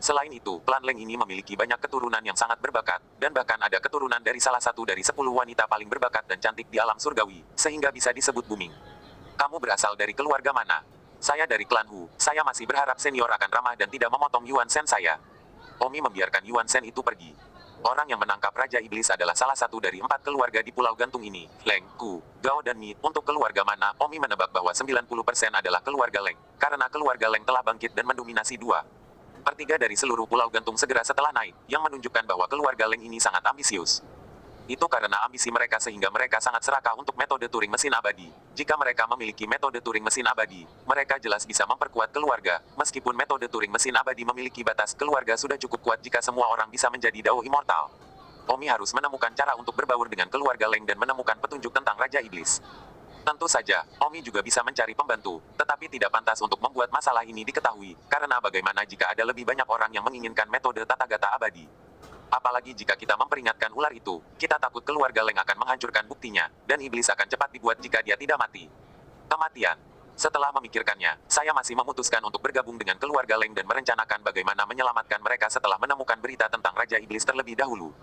Selain itu, klan Leng ini memiliki banyak keturunan yang sangat berbakat, dan bahkan ada keturunan dari salah satu dari 10 wanita paling berbakat dan cantik di alam surgawi, sehingga bisa disebut booming. Kamu berasal dari keluarga mana? Saya dari klan Hu, saya masih berharap senior akan ramah dan tidak memotong Yuan Shen saya. Omi membiarkan Yuan Shen itu pergi. Orang yang menangkap Raja Iblis adalah salah satu dari 4 keluarga di pulau gantung ini, Leng, Ku, Gao dan Mi. Untuk keluarga mana, Omi menebak bahwa 90% adalah keluarga Leng, karena keluarga Leng telah bangkit dan mendominasi 2/3 dari seluruh pulau gantung segera setelah naik, yang menunjukkan bahwa keluarga Leng ini sangat ambisius. Itu karena ambisi mereka sehingga mereka sangat serakah untuk metode Turing mesin abadi. Jika mereka memiliki metode Turing mesin abadi, mereka jelas bisa memperkuat keluarga. Meskipun metode Turing mesin abadi memiliki batas, keluarga sudah cukup kuat jika semua orang bisa menjadi Dao Immortal. Omi harus menemukan cara untuk berbaur dengan keluarga Leng dan menemukan petunjuk tentang Raja Iblis. Tentu saja, Omi juga bisa mencari pembantu, tetapi tidak pantas untuk membuat masalah ini diketahui, karena bagaimana jika ada lebih banyak orang yang menginginkan metode Tathagata abadi. Apalagi jika kita memperingatkan ular itu, kita takut keluarga Leng akan menghancurkan buktinya, dan iblis akan cepat dibuat jika dia tidak mati. Kematian. Setelah memikirkannya, saya masih memutuskan untuk bergabung dengan keluarga Leng dan merencanakan bagaimana menyelamatkan mereka setelah menemukan berita tentang Raja Iblis terlebih dahulu.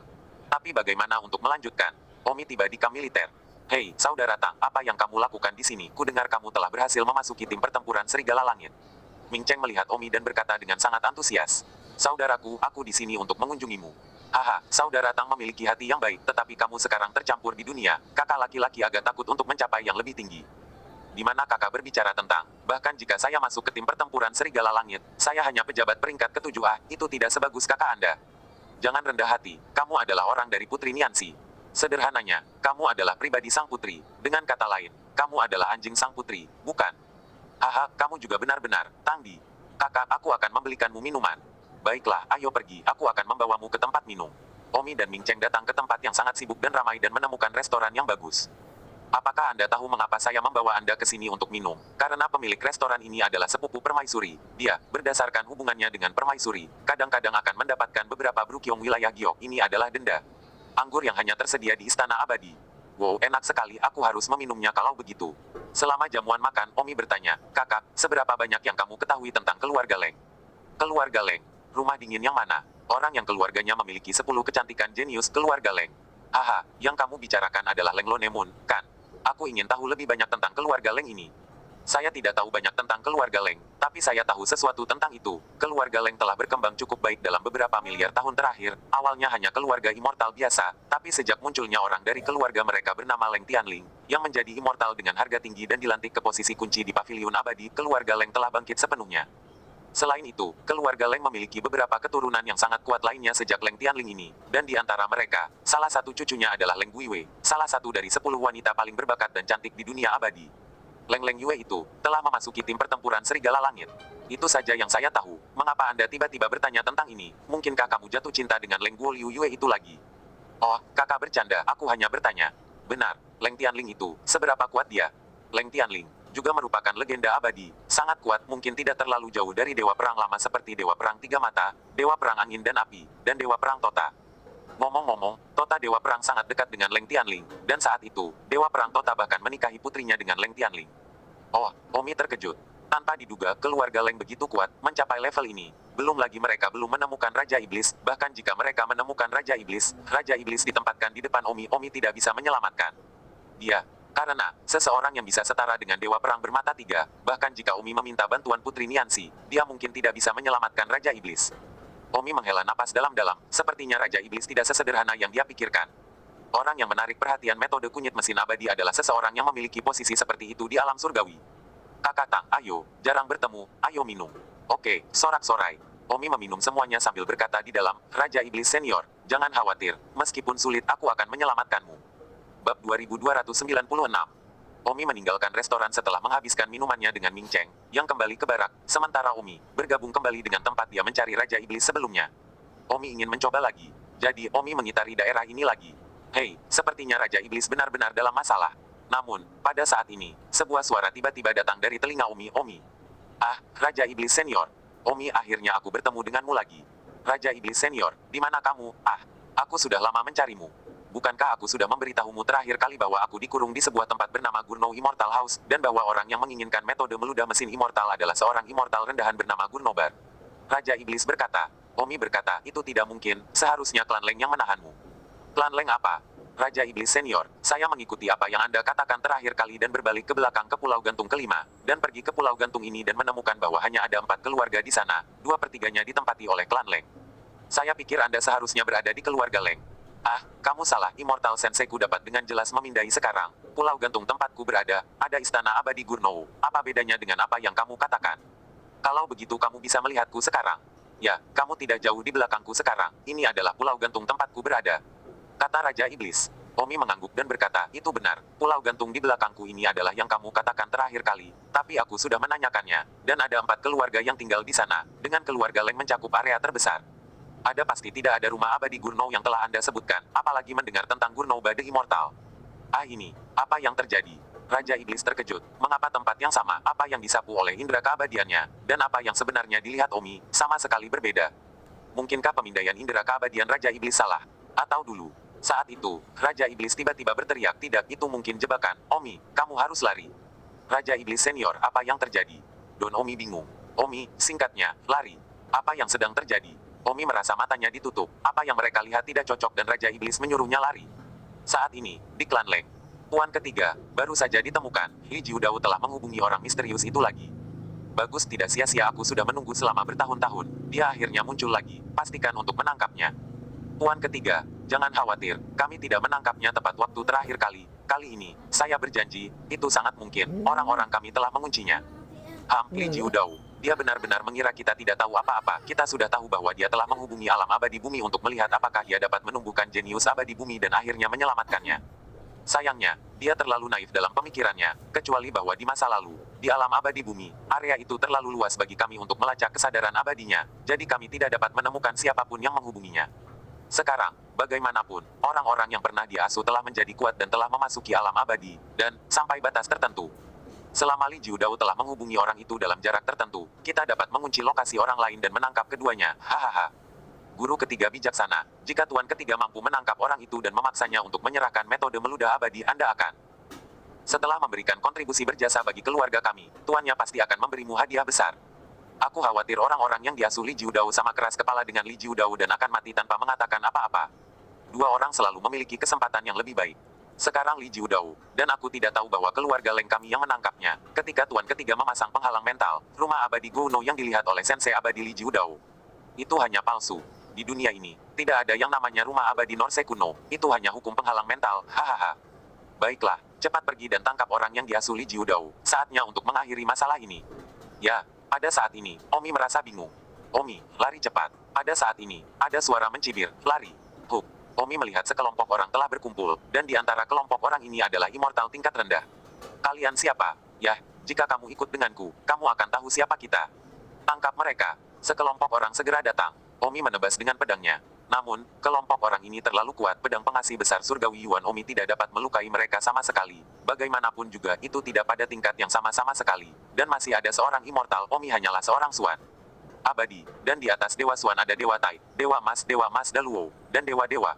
Tapi bagaimana untuk melanjutkan? Omi tiba di kamp militer. Hei, saudara Tang, apa yang kamu lakukan di sini? Kudengar kamu telah berhasil memasuki tim pertempuran Serigala Langit. Ming Cheng melihat Omi dan berkata dengan sangat antusias. Saudaraku, aku di sini untuk mengunjungimu. Haha, saudara Tang memiliki hati yang baik, tetapi kamu sekarang tercampur di dunia. Kakak laki-laki agak takut untuk mencapai yang lebih tinggi. Di mana kakak berbicara tentang, bahkan jika saya masuk ke tim pertempuran Serigala Langit, saya hanya pejabat peringkat ke-7 itu tidak sebagus kakak Anda. Jangan rendah hati, kamu adalah orang dari Putri Niansi. Sederhananya, kamu adalah pribadi sang putri. Dengan kata lain, kamu adalah anjing sang putri, bukan? Haha, kamu juga benar-benar, Tangdi. Kakak, aku akan membelikanmu minuman. Baiklah, ayo pergi, aku akan membawamu ke tempat minum. Omi dan Ming Cheng datang ke tempat yang sangat sibuk dan ramai dan menemukan restoran yang bagus. Apakah Anda tahu mengapa saya membawa Anda ke sini untuk minum? Karena pemilik restoran ini adalah sepupu permaisuri. Dia, berdasarkan hubungannya dengan permaisuri, kadang-kadang akan mendapatkan beberapa brukyong wilayah giok. Ini adalah denda. Anggur yang hanya tersedia di Istana Abadi. Wow, enak sekali, aku harus meminumnya kalau begitu. Selama jamuan makan, Omi bertanya, kakak, seberapa banyak yang kamu ketahui tentang keluarga Leng? Keluarga Leng? Rumah dingin yang mana? Orang yang keluarganya memiliki 10 kecantikan jenius keluarga Leng. Haha, yang kamu bicarakan adalah Leng Lonemun, kan? Aku ingin tahu lebih banyak tentang keluarga Leng ini. Saya tidak tahu banyak tentang keluarga Leng, tapi saya tahu sesuatu tentang itu. Keluarga Leng telah berkembang cukup baik dalam beberapa miliar tahun terakhir. Awalnya hanya keluarga immortal biasa, tapi sejak munculnya orang dari keluarga mereka bernama Leng Tianling, yang menjadi immortal dengan harga tinggi dan dilantik ke posisi kunci di pavilion abadi, keluarga Leng telah bangkit sepenuhnya. Selain itu, keluarga Leng memiliki beberapa keturunan yang sangat kuat lainnya sejak Leng Tianling ini, dan di antara mereka, salah satu cucunya adalah Leng Guiwei, salah satu dari 10 wanita paling berbakat dan cantik di dunia abadi. Leng Yue itu telah memasuki tim pertempuran Serigala Langit. Itu saja yang saya tahu. Mengapa Anda tiba-tiba bertanya tentang ini? Mungkinkah kamu jatuh cinta dengan Leng Guo Liu Yue itu lagi? Oh, kakak bercanda, aku hanya bertanya. Benar, Leng Tianling itu, seberapa kuat dia? Leng Tianling juga merupakan legenda abadi, sangat kuat, mungkin tidak terlalu jauh dari Dewa Perang lama seperti Dewa Perang Tiga Mata, Dewa Perang Angin dan Api, dan Dewa Perang Tota. Ngomong-ngomong, Tota Dewa Perang sangat dekat dengan Leng Tianling, dan saat itu, Dewa Perang Tota bahkan menikahi putrinya dengan Leng Tianling. Oh, Omi terkejut. Tanpa diduga, keluarga Leng begitu kuat, mencapai level ini. Belum lagi mereka belum menemukan Raja Iblis, bahkan jika mereka menemukan Raja Iblis ditempatkan di depan Omi, Omi tidak bisa menyelamatkan dia. Karena, seseorang yang bisa setara dengan Dewa Perang bermata tiga, bahkan jika Omi meminta bantuan Putri Niansi, dia mungkin tidak bisa menyelamatkan Raja Iblis. Omi menghela napas dalam-dalam, sepertinya Raja Iblis tidak sesederhana yang dia pikirkan. Orang yang menarik perhatian metode kunyit mesin abadi adalah seseorang yang memiliki posisi seperti itu di alam surgawi. Kakak Tang, ayo, jarang bertemu, ayo minum. Oke, sorak-sorai. Omi meminum semuanya sambil berkata di dalam, Raja Iblis Senior, jangan khawatir, meskipun sulit aku akan menyelamatkanmu. Bab 2296. Omi meninggalkan restoran setelah menghabiskan minumannya dengan Ming Cheng, yang kembali ke barak, sementara Omi bergabung kembali dengan tempat dia mencari Raja Iblis sebelumnya. Omi ingin mencoba lagi, jadi Omi mengitari daerah ini lagi. Hei, sepertinya Raja Iblis benar-benar dalam masalah. Namun, pada saat ini, sebuah suara tiba-tiba datang dari telinga Omi. Omi. Ah, Raja Iblis Senior. Omi, akhirnya aku bertemu denganmu lagi. Raja Iblis Senior, di mana kamu? Ah, aku sudah lama mencarimu. Bukankah aku sudah memberitahumu terakhir kali bahwa aku dikurung di sebuah tempat bernama Gurnou Immortal House, dan bahwa orang yang menginginkan metode meludah mesin immortal adalah seorang immortal rendahan bernama Gurnobar? Raja Iblis berkata. Omi berkata, itu tidak mungkin, seharusnya klan Leng yang menahanmu. Klan Leng apa? Raja Iblis Senior, saya mengikuti apa yang Anda katakan terakhir kali dan berbalik ke belakang ke Pulau Gantung kelima, dan pergi ke Pulau Gantung ini dan menemukan bahwa hanya ada 4 keluarga di sana, 2/3-nya ditempati oleh klan Leng. Saya pikir Anda seharusnya berada di keluarga Leng. Ah, kamu salah, Immortal Senseiku dapat dengan jelas memindai sekarang. Pulau Gantung tempatku berada, ada istana abadi Gurnou. Apa bedanya dengan apa yang kamu katakan? Kalau begitu kamu bisa melihatku sekarang. Ya, kamu tidak jauh di belakangku sekarang. Ini adalah Pulau Gantung tempatku berada. Kata Raja Iblis. Omi mengangguk dan berkata, itu benar. Pulau Gantung di belakangku ini adalah yang kamu katakan terakhir kali. Tapi aku sudah menanyakannya. Dan ada 4 keluarga yang tinggal di sana. Dengan keluarga Leng mencakup area terbesar. Ada pasti tidak ada rumah abadi Gurnou yang telah Anda sebutkan, apalagi mendengar tentang Gurnou Bade Immortal. Ah ini, apa yang terjadi? Raja Iblis terkejut. Mengapa tempat yang sama, apa yang disapu oleh indera keabadiannya, dan apa yang sebenarnya dilihat Omi, sama sekali berbeda? Mungkinkah pemindaian indera keabadian Raja Iblis salah? Atau dulu? Saat itu, Raja Iblis tiba-tiba berteriak, tidak, itu mungkin jebakan. Omi, kamu harus lari. Raja Iblis Senior, apa yang terjadi? Don Omi bingung. Omi, singkatnya, lari. Apa yang sedang terjadi? Omi merasa matanya ditutup. Apa yang mereka lihat tidak cocok dan Raja Iblis menyuruhnya lari. Saat ini, di klan Leng, Puan ketiga, baru saja ditemukan. Li Jiudao telah menghubungi orang misterius itu lagi. Bagus, tidak sia-sia aku sudah menunggu selama bertahun-tahun. Dia akhirnya muncul lagi. Pastikan untuk menangkapnya. Puan ketiga, jangan khawatir. Kami tidak menangkapnya tepat waktu terakhir kali. Kali ini, saya berjanji, itu sangat mungkin. Orang-orang kami telah menguncinya. Li Jiudao. Dia benar-benar mengira kita tidak tahu apa-apa. Kita sudah tahu bahwa dia telah menghubungi alam abadi bumi untuk melihat apakah dia dapat menumbuhkan jenius abadi bumi dan akhirnya menyelamatkannya. Sayangnya, dia terlalu naif dalam pemikirannya, kecuali bahwa di masa lalu, di alam abadi bumi, area itu terlalu luas bagi kami untuk melacak kesadaran abadinya, jadi kami tidak dapat menemukan siapapun yang menghubunginya. Sekarang, bagaimanapun, orang-orang yang pernah dia asuh telah menjadi kuat dan telah memasuki alam abadi, dan, sampai batas tertentu. Selama Li Jiudao telah menghubungi orang itu dalam jarak tertentu, kita dapat mengunci lokasi orang lain dan menangkap keduanya. Hahaha. Guru ketiga bijaksana, jika Tuan ketiga mampu menangkap orang itu dan memaksanya untuk menyerahkan metode meludah abadi, Anda akan. Setelah memberikan kontribusi berjasa bagi keluarga kami, tuannya pasti akan memberimu hadiah besar. Aku khawatir orang-orang yang diasuh Li Jiudao sama keras kepala dengan Li Jiudao dan akan mati tanpa mengatakan apa-apa. Dua orang selalu memiliki kesempatan yang lebih baik. Sekarang Li Jiudao, dan aku tidak tahu bahwa keluarga Leng kami yang menangkapnya. Ketika Tuan Ketiga memasang penghalang mental, rumah abadi Gouno yang dilihat oleh Sensei abadi Li Jiudao. Itu hanya palsu. Di dunia ini, tidak ada yang namanya rumah abadi Norse kuno. Itu hanya hukum penghalang mental, hahaha. Baiklah, cepat pergi dan tangkap orang yang diasuh Li Jiudao. Saatnya untuk mengakhiri masalah ini. Ya, pada saat ini, Omi merasa bingung. Omi, lari cepat. Pada saat ini, ada suara mencibir, lari. Huk. Omi melihat sekelompok orang telah berkumpul, dan di antara kelompok orang ini adalah immortal tingkat rendah. Kalian siapa? Yah, jika kamu ikut denganku, kamu akan tahu siapa kita. Tangkap mereka. Sekelompok orang segera datang. Omi menebas dengan pedangnya. Namun, kelompok orang ini terlalu kuat. Pedang pengasih besar surgawi Yuan Omi tidak dapat melukai mereka sama sekali. Bagaimanapun juga, itu tidak pada tingkat yang sama-sama sekali. Dan masih ada seorang immortal, Omi hanyalah seorang Suan abadi, dan di atas Dewa Suan ada Dewa Tai, Dewa Mas Daluo, dan Dewa-Dewa.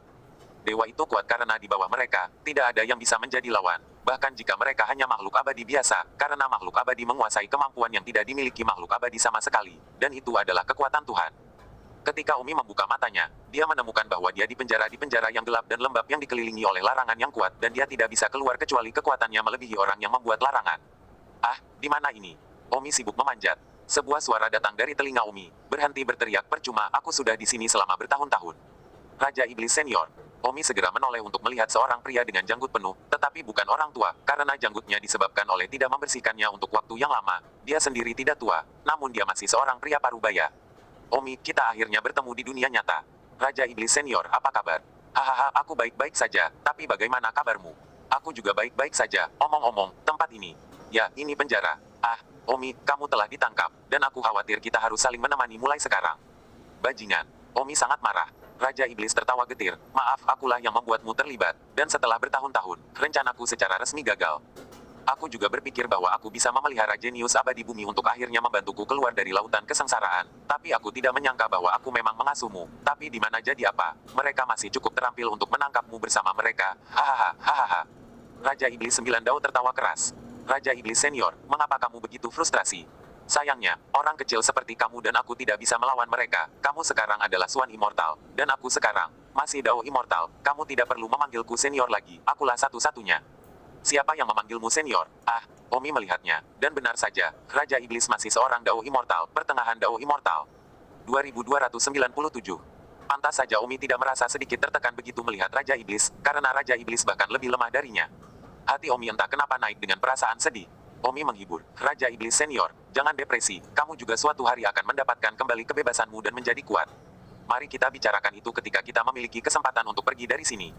Dewa itu kuat karena di bawah mereka, tidak ada yang bisa menjadi lawan. Bahkan jika mereka hanya makhluk abadi biasa, karena makhluk abadi menguasai kemampuan yang tidak dimiliki makhluk abadi sama sekali, dan itu adalah kekuatan Tuhan. Ketika Umi membuka matanya, dia menemukan bahwa dia di penjara yang gelap dan lembab yang dikelilingi oleh larangan yang kuat, dan dia tidak bisa keluar kecuali kekuatannya melebihi orang yang membuat larangan. Ah, di mana ini? Omi sibuk memanjat. Sebuah suara datang dari telinga Omi. Berhenti berteriak, percuma, aku sudah di sini selama bertahun-tahun. Raja Iblis Senior. Omi segera menoleh untuk melihat seorang pria dengan janggut penuh, tetapi bukan orang tua, karena janggutnya disebabkan oleh tidak membersihkannya untuk waktu yang lama. Dia sendiri tidak tua, namun dia masih seorang pria parubaya. Omi, kita akhirnya bertemu di dunia nyata. Raja Iblis Senior, apa kabar? Hahaha, aku baik-baik saja, tapi bagaimana kabarmu? Aku juga baik-baik saja, omong-omong, tempat ini. Ya, ini penjara. Ah, Omi, kamu telah ditangkap, dan aku khawatir kita harus saling menemani mulai sekarang. Bajingan. Omi sangat marah. Raja Iblis tertawa getir. Maaf, akulah yang membuatmu terlibat, dan setelah bertahun-tahun, rencanaku secara resmi gagal. Aku juga berpikir bahwa aku bisa memelihara jenius abadi bumi untuk akhirnya membantuku keluar dari lautan kesengsaraan, tapi aku tidak menyangka bahwa aku memang mengasuhmu. Tapi di mana jadi apa? Mereka masih cukup terampil untuk menangkapmu bersama mereka. Hahaha, hahaha. Raja Iblis Sembilan Dao tertawa keras. Raja Iblis Senior, mengapa kamu begitu frustrasi? Sayangnya, orang kecil seperti kamu dan aku tidak bisa melawan mereka. Kamu sekarang adalah Suan Immortal, dan aku sekarang masih Dao Immortal. Kamu tidak perlu memanggilku senior lagi, akulah satu-satunya. Siapa yang memanggilmu senior? Ah, Omi melihatnya, dan benar saja, Raja Iblis masih seorang Dao Immortal, pertengahan Dao Immortal. 2297. Pantas saja Omi tidak merasa sedikit tertekan begitu melihat Raja Iblis, karena Raja Iblis bahkan lebih lemah darinya. Hati Omi entah kenapa naik dengan perasaan sedih. Omi menghibur, Raja Iblis Senior, jangan depresi, kamu juga suatu hari akan mendapatkan kembali kebebasanmu dan menjadi kuat. Mari kita bicarakan itu ketika kita memiliki kesempatan untuk pergi dari sini.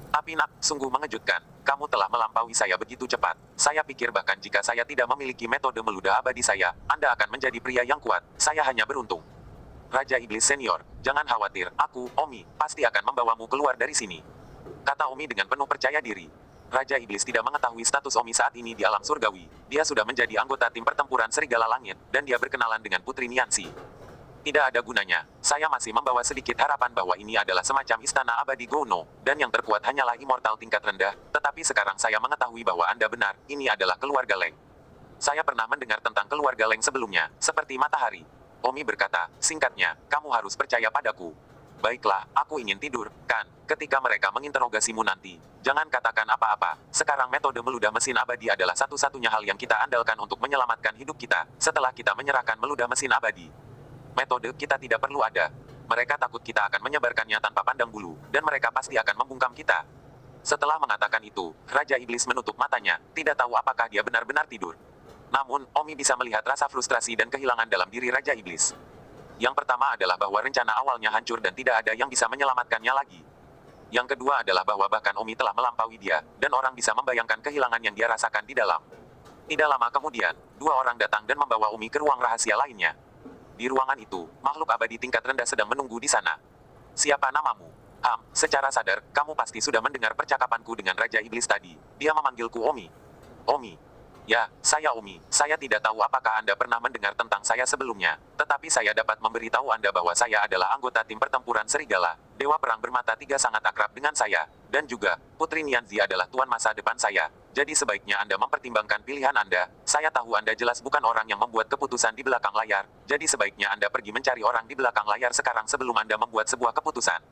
Tapi nak, sungguh mengejutkan, kamu telah melampaui saya begitu cepat. Saya pikir bahkan jika saya tidak memiliki metode meludah abadi saya, Anda akan menjadi pria yang kuat, saya hanya beruntung. Raja Iblis Senior, jangan khawatir, aku, Omi, pasti akan membawamu keluar dari sini. Kata Omi dengan penuh percaya diri. Raja Iblis tidak mengetahui status Omi saat ini di alam surgawi. Dia sudah menjadi anggota tim pertempuran Serigala Langit, dan dia berkenalan dengan Putri Niansi. Tidak ada gunanya, saya masih membawa sedikit harapan bahwa ini adalah semacam istana abadi Gouno, dan yang terkuat hanyalah immortal tingkat rendah, tetapi sekarang saya mengetahui bahwa Anda benar, ini adalah keluarga Leng. Saya pernah mendengar tentang keluarga Leng sebelumnya, seperti matahari. Omi berkata, singkatnya, kamu harus percaya padaku. Baiklah, aku ingin tidur, kan? Ketika mereka menginterogasimu nanti, jangan katakan apa-apa. Sekarang metode meludah mesin abadi adalah satu-satunya hal yang kita andalkan untuk menyelamatkan hidup kita, setelah kita menyerahkan meludah mesin abadi. Metode kita tidak perlu ada. Mereka takut kita akan menyebarkannya tanpa pandang bulu, dan mereka pasti akan membungkam kita. Setelah mengatakan itu, Raja Iblis menutup matanya, tidak tahu apakah dia benar-benar tidur. Namun, Omi bisa melihat rasa frustrasi dan kehilangan dalam diri Raja Iblis. Yang pertama adalah bahwa rencana awalnya hancur dan tidak ada yang bisa menyelamatkannya lagi. Yang kedua adalah bahwa bahkan Omi telah melampaui dia, dan orang bisa membayangkan kehilangan yang dia rasakan di dalam. Tidak lama kemudian, dua orang datang dan membawa Omi ke ruang rahasia lainnya. Di ruangan itu, makhluk abadi tingkat rendah sedang menunggu di sana. Siapa namamu? Secara sadar, kamu pasti sudah mendengar percakapanku dengan Raja Iblis tadi. Dia memanggilku Omi. Omi. Ya, saya Omi. Saya tidak tahu apakah Anda pernah mendengar tentang saya sebelumnya, tetapi saya dapat memberitahu Anda bahwa saya adalah anggota tim pertempuran Serigala. Dewa Perang Bermata Tiga sangat akrab dengan saya, dan juga, Putri Nianzi adalah tuan masa depan saya. Jadi sebaiknya Anda mempertimbangkan pilihan Anda. Saya tahu Anda jelas bukan orang yang membuat keputusan di belakang layar, jadi sebaiknya Anda pergi mencari orang di belakang layar sekarang sebelum Anda membuat sebuah keputusan.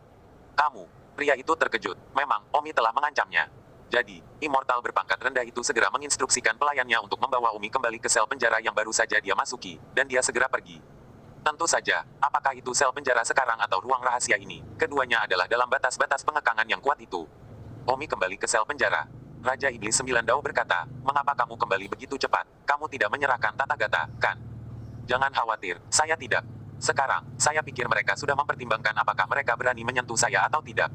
Kamu, pria itu terkejut. Memang, Omi telah mengancamnya. Jadi, immortal berpangkat rendah itu segera menginstruksikan pelayannya untuk membawa Umi kembali ke sel penjara yang baru saja dia masuki, dan dia segera pergi. Tentu saja, apakah itu sel penjara sekarang atau ruang rahasia ini, keduanya adalah dalam batas-batas pengekangan yang kuat itu. Omi kembali ke sel penjara. Raja Iblis Sembilan Dao berkata, mengapa kamu kembali begitu cepat? Kamu tidak menyerahkan Tathagata, kan? Jangan khawatir, saya tidak. Sekarang, saya pikir mereka sudah mempertimbangkan apakah mereka berani menyentuh saya atau tidak.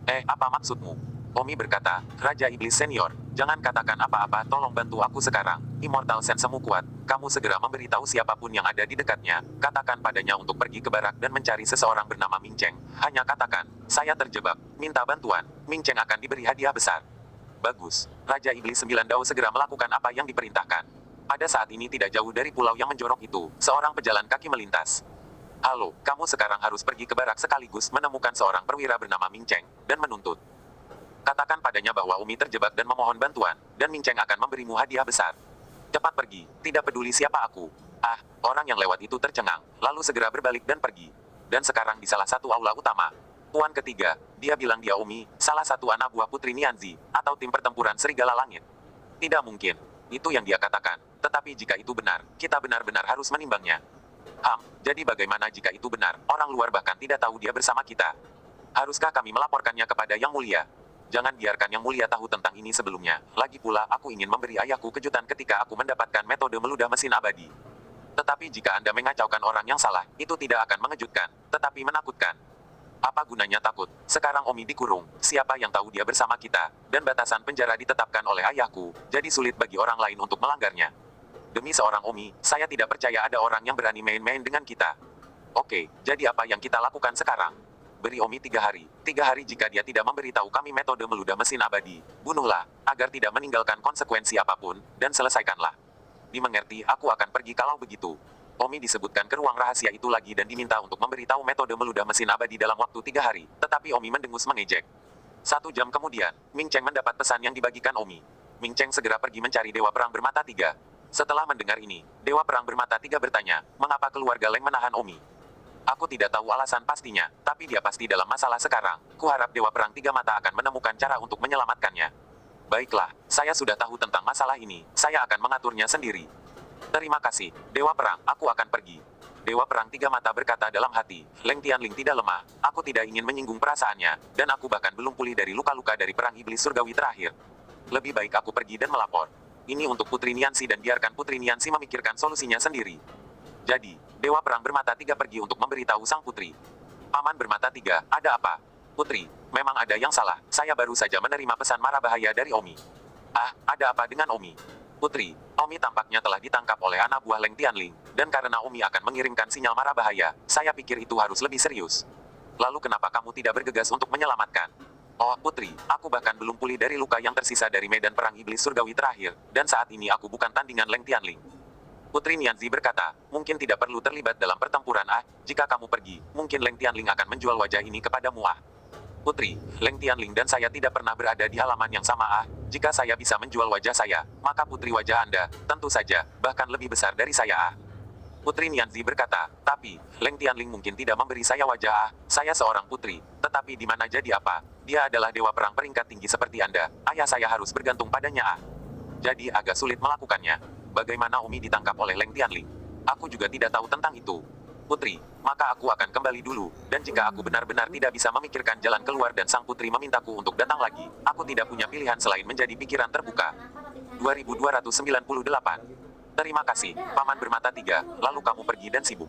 Apa maksudmu? Omi berkata, Raja Iblis Senior, jangan katakan apa-apa, tolong bantu aku sekarang. Immortal Sensemu kuat, kamu segera memberitahu siapapun yang ada di dekatnya, katakan padanya untuk pergi ke barak dan mencari seseorang bernama Ming Cheng. Hanya katakan, saya terjebak, minta bantuan, Ming Cheng akan diberi hadiah besar. Bagus, Raja Iblis Sembilan Dao segera melakukan apa yang diperintahkan. Pada saat ini tidak jauh dari pulau yang menjorok itu, seorang pejalan kaki melintas. Halo, kamu sekarang harus pergi ke barak sekaligus menemukan seorang perwira bernama Ming Cheng, dan menuntut. Katakan padanya bahwa Umi terjebak dan memohon bantuan, dan Ming Cheng akan memberimu hadiah besar. Cepat pergi, tidak peduli siapa aku. Orang yang lewat itu tercengang, lalu segera berbalik dan pergi. Dan sekarang di salah satu aula utama. Tuan ketiga, dia bilang dia Umi, salah satu anak buah Putri Nianzi, atau tim pertempuran Serigala Langit. Tidak mungkin. Itu yang dia katakan. Tetapi jika itu benar, kita benar-benar harus menimbangnya. Jadi bagaimana jika itu benar, orang luar bahkan tidak tahu dia bersama kita? Haruskah kami melaporkannya kepada Yang Mulia? Jangan biarkan Yang Mulia tahu tentang ini sebelumnya. Lagi pula, aku ingin memberi ayahku kejutan ketika aku mendapatkan metode meludah mesin abadi. Tetapi jika Anda mengacaukan orang yang salah, itu tidak akan mengejutkan, tetapi menakutkan. Apa gunanya takut? Sekarang Omi dikurung, siapa yang tahu dia bersama kita, dan batasan penjara ditetapkan oleh ayahku, jadi sulit bagi orang lain untuk melanggarnya. Demi seorang Omi, saya tidak percaya ada orang yang berani main-main dengan kita. Oke, jadi apa yang kita lakukan sekarang? Beri Omi 3 hari. 3 hari jika dia tidak memberitahu kami metode meludah mesin abadi. Bunuhlah, agar tidak meninggalkan konsekuensi apapun, dan selesaikanlah. Dimengerti, aku akan pergi kalau begitu. Omi disebutkan ke ruang rahasia itu lagi dan diminta untuk memberitahu metode meludah mesin abadi dalam waktu 3 hari. Tetapi Omi mendengus mengejek. 1 jam kemudian, Ming Cheng mendapat pesan yang dibagikan Omi. Ming Cheng segera pergi mencari Dewa Perang Bermata Tiga. Setelah mendengar ini, Dewa Perang Bermata Tiga bertanya, mengapa keluarga Leng menahan Omi? Aku tidak tahu alasan pastinya, tapi dia pasti dalam masalah sekarang. Kuharap Dewa Perang Tiga Mata akan menemukan cara untuk menyelamatkannya. Baiklah, saya sudah tahu tentang masalah ini, saya akan mengaturnya sendiri. Terima kasih, Dewa Perang, aku akan pergi. Dewa Perang Tiga Mata berkata dalam hati, Leng Tianling tidak lemah, aku tidak ingin menyinggung perasaannya, dan aku bahkan belum pulih dari luka-luka dari perang iblis surgawi terakhir. Lebih baik aku pergi dan melapor. Ini untuk Putri Nianzi dan biarkan Putri Nianzi memikirkan solusinya sendiri. Jadi, Dewa Perang Bermata Tiga pergi untuk memberitahu sang putri. Paman Bermata Tiga, ada apa? Putri, memang ada yang salah, saya baru saja menerima pesan mara bahaya dari Omi. Ada apa dengan Omi? Putri, Omi tampaknya telah ditangkap oleh anak buah Leng Tianling, dan karena Omi akan mengirimkan sinyal mara bahaya, saya pikir itu harus lebih serius. Lalu kenapa kamu tidak bergegas untuk menyelamatkan? Oh, Putri, aku bahkan belum pulih dari luka yang tersisa dari medan perang iblis surgawi terakhir, dan saat ini aku bukan tandingan Leng Tianling. Putri Nianzi berkata, mungkin tidak perlu terlibat dalam pertempuran. Jika kamu pergi, mungkin Leng Tianling akan menjual wajah ini kepadamu. Putri, Leng Tianling dan saya tidak pernah berada di halaman yang sama. Jika saya bisa menjual wajah saya, maka putri wajah Anda, tentu saja, bahkan lebih besar dari saya. Putri Nianzi berkata, tapi, Leng Tianling mungkin tidak memberi saya wajah. Saya seorang putri, tetapi di mana jadi apa? Dia adalah dewa perang peringkat tinggi seperti Anda. Ayah saya harus bergantung padanya. Jadi agak sulit melakukannya. Bagaimana Umi ditangkap oleh Leng Tianling? Aku juga tidak tahu tentang itu. Putri, maka aku akan kembali dulu, dan jika aku benar-benar tidak bisa memikirkan jalan keluar dan sang putri memintaku untuk datang lagi, aku tidak punya pilihan selain menjadi pikiran terbuka. 2298. Terima kasih, Paman Bermata Tiga, lalu kamu pergi dan sibuk.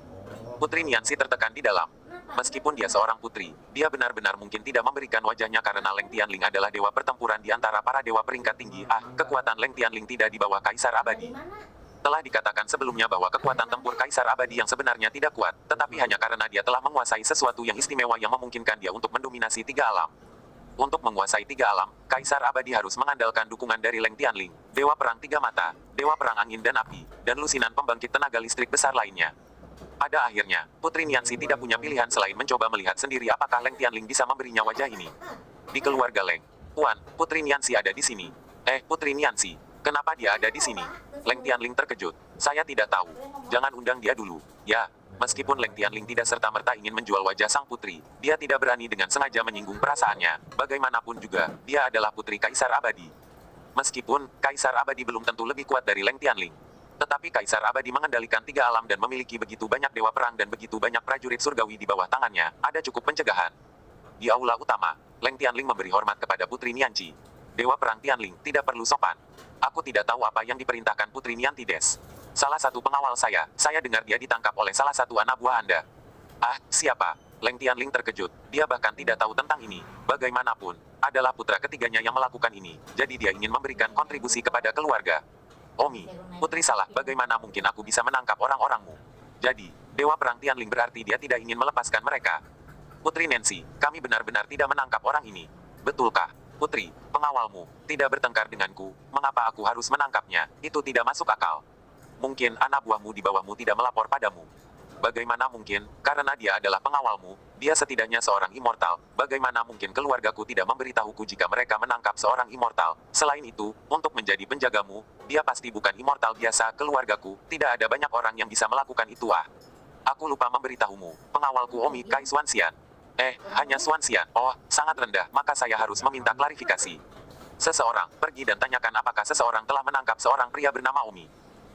Putri Nianzi tertekan di dalam. Meskipun dia seorang putri, dia benar-benar mungkin tidak memberikan wajahnya karena Leng Tianling adalah dewa pertempuran di antara para dewa peringkat tinggi. Kekuatan Leng Tianling tidak di bawah Kaisar Abadi. Telah dikatakan sebelumnya bahwa kekuatan tempur Kaisar Abadi yang sebenarnya tidak kuat, tetapi hanya karena dia telah menguasai sesuatu yang istimewa yang memungkinkan dia untuk mendominasi 3 alam. Untuk menguasai 3 alam, Kaisar Abadi harus mengandalkan dukungan dari Leng Tianling, Dewa Perang Tiga Mata, Dewa Perang Angin dan Api, dan lusinan pembangkit tenaga listrik besar lainnya. Pada akhirnya, Putri Nianzi tidak punya pilihan selain mencoba melihat sendiri apakah Leng Tianling bisa memberinya wajah ini. Di keluarga Leng, Puan, Putri Nianzi ada di sini. Putri Nianzi, kenapa dia ada di sini? Leng Tianling terkejut. Saya tidak tahu. Jangan undang dia dulu. Ya, Meskipun Leng Tianling tidak serta-merta ingin menjual wajah sang putri, dia tidak berani dengan sengaja menyinggung perasaannya. Bagaimanapun juga, dia adalah putri Kaisar Abadi. Meskipun, Kaisar Abadi belum tentu lebih kuat dari Leng Tianling. Tetapi Kaisar Abadi mengendalikan 3 alam dan memiliki begitu banyak dewa perang dan begitu banyak prajurit surgawi di bawah tangannya, ada cukup pencegahan. Di aula utama, Leng Tianling memberi hormat kepada Putri Nianji. Dewa perang Tianling, tidak perlu sopan. Aku tidak tahu apa yang diperintahkan Putri Niantides. Salah satu pengawal saya dengar dia ditangkap oleh salah satu anak buah Anda. Ah, siapa? Leng Tianling terkejut, dia bahkan tidak tahu tentang ini. Bagaimanapun, adalah putra ketiganya yang melakukan ini, jadi dia ingin memberikan kontribusi kepada keluarga. Omi, putri salah, bagaimana mungkin aku bisa menangkap orang-orangmu? Jadi, Dewa Perang Tianling berarti dia tidak ingin melepaskan mereka. Putri Nancy, kami benar-benar tidak menangkap orang ini. Betulkah? Putri, pengawalmu, tidak bertengkar denganku, mengapa aku harus menangkapnya? Itu tidak masuk akal. Mungkin anak buahmu di bawahmu tidak melapor padamu. Bagaimana mungkin, karena dia adalah pengawalmu, dia setidaknya seorang immortal, bagaimana mungkin keluargaku tidak memberitahuku jika mereka menangkap seorang immortal? Selain itu, untuk menjadi penjagamu, dia pasti bukan immortal biasa, keluargaku, tidak ada banyak orang yang bisa melakukan itu ah. Aku lupa memberitahumu, pengawalku Omi Kai Swanxian. Hanya Swanxian, oh, sangat rendah, maka saya harus meminta klarifikasi. Seseorang, pergi dan tanyakan apakah seseorang telah menangkap seorang pria bernama Omi.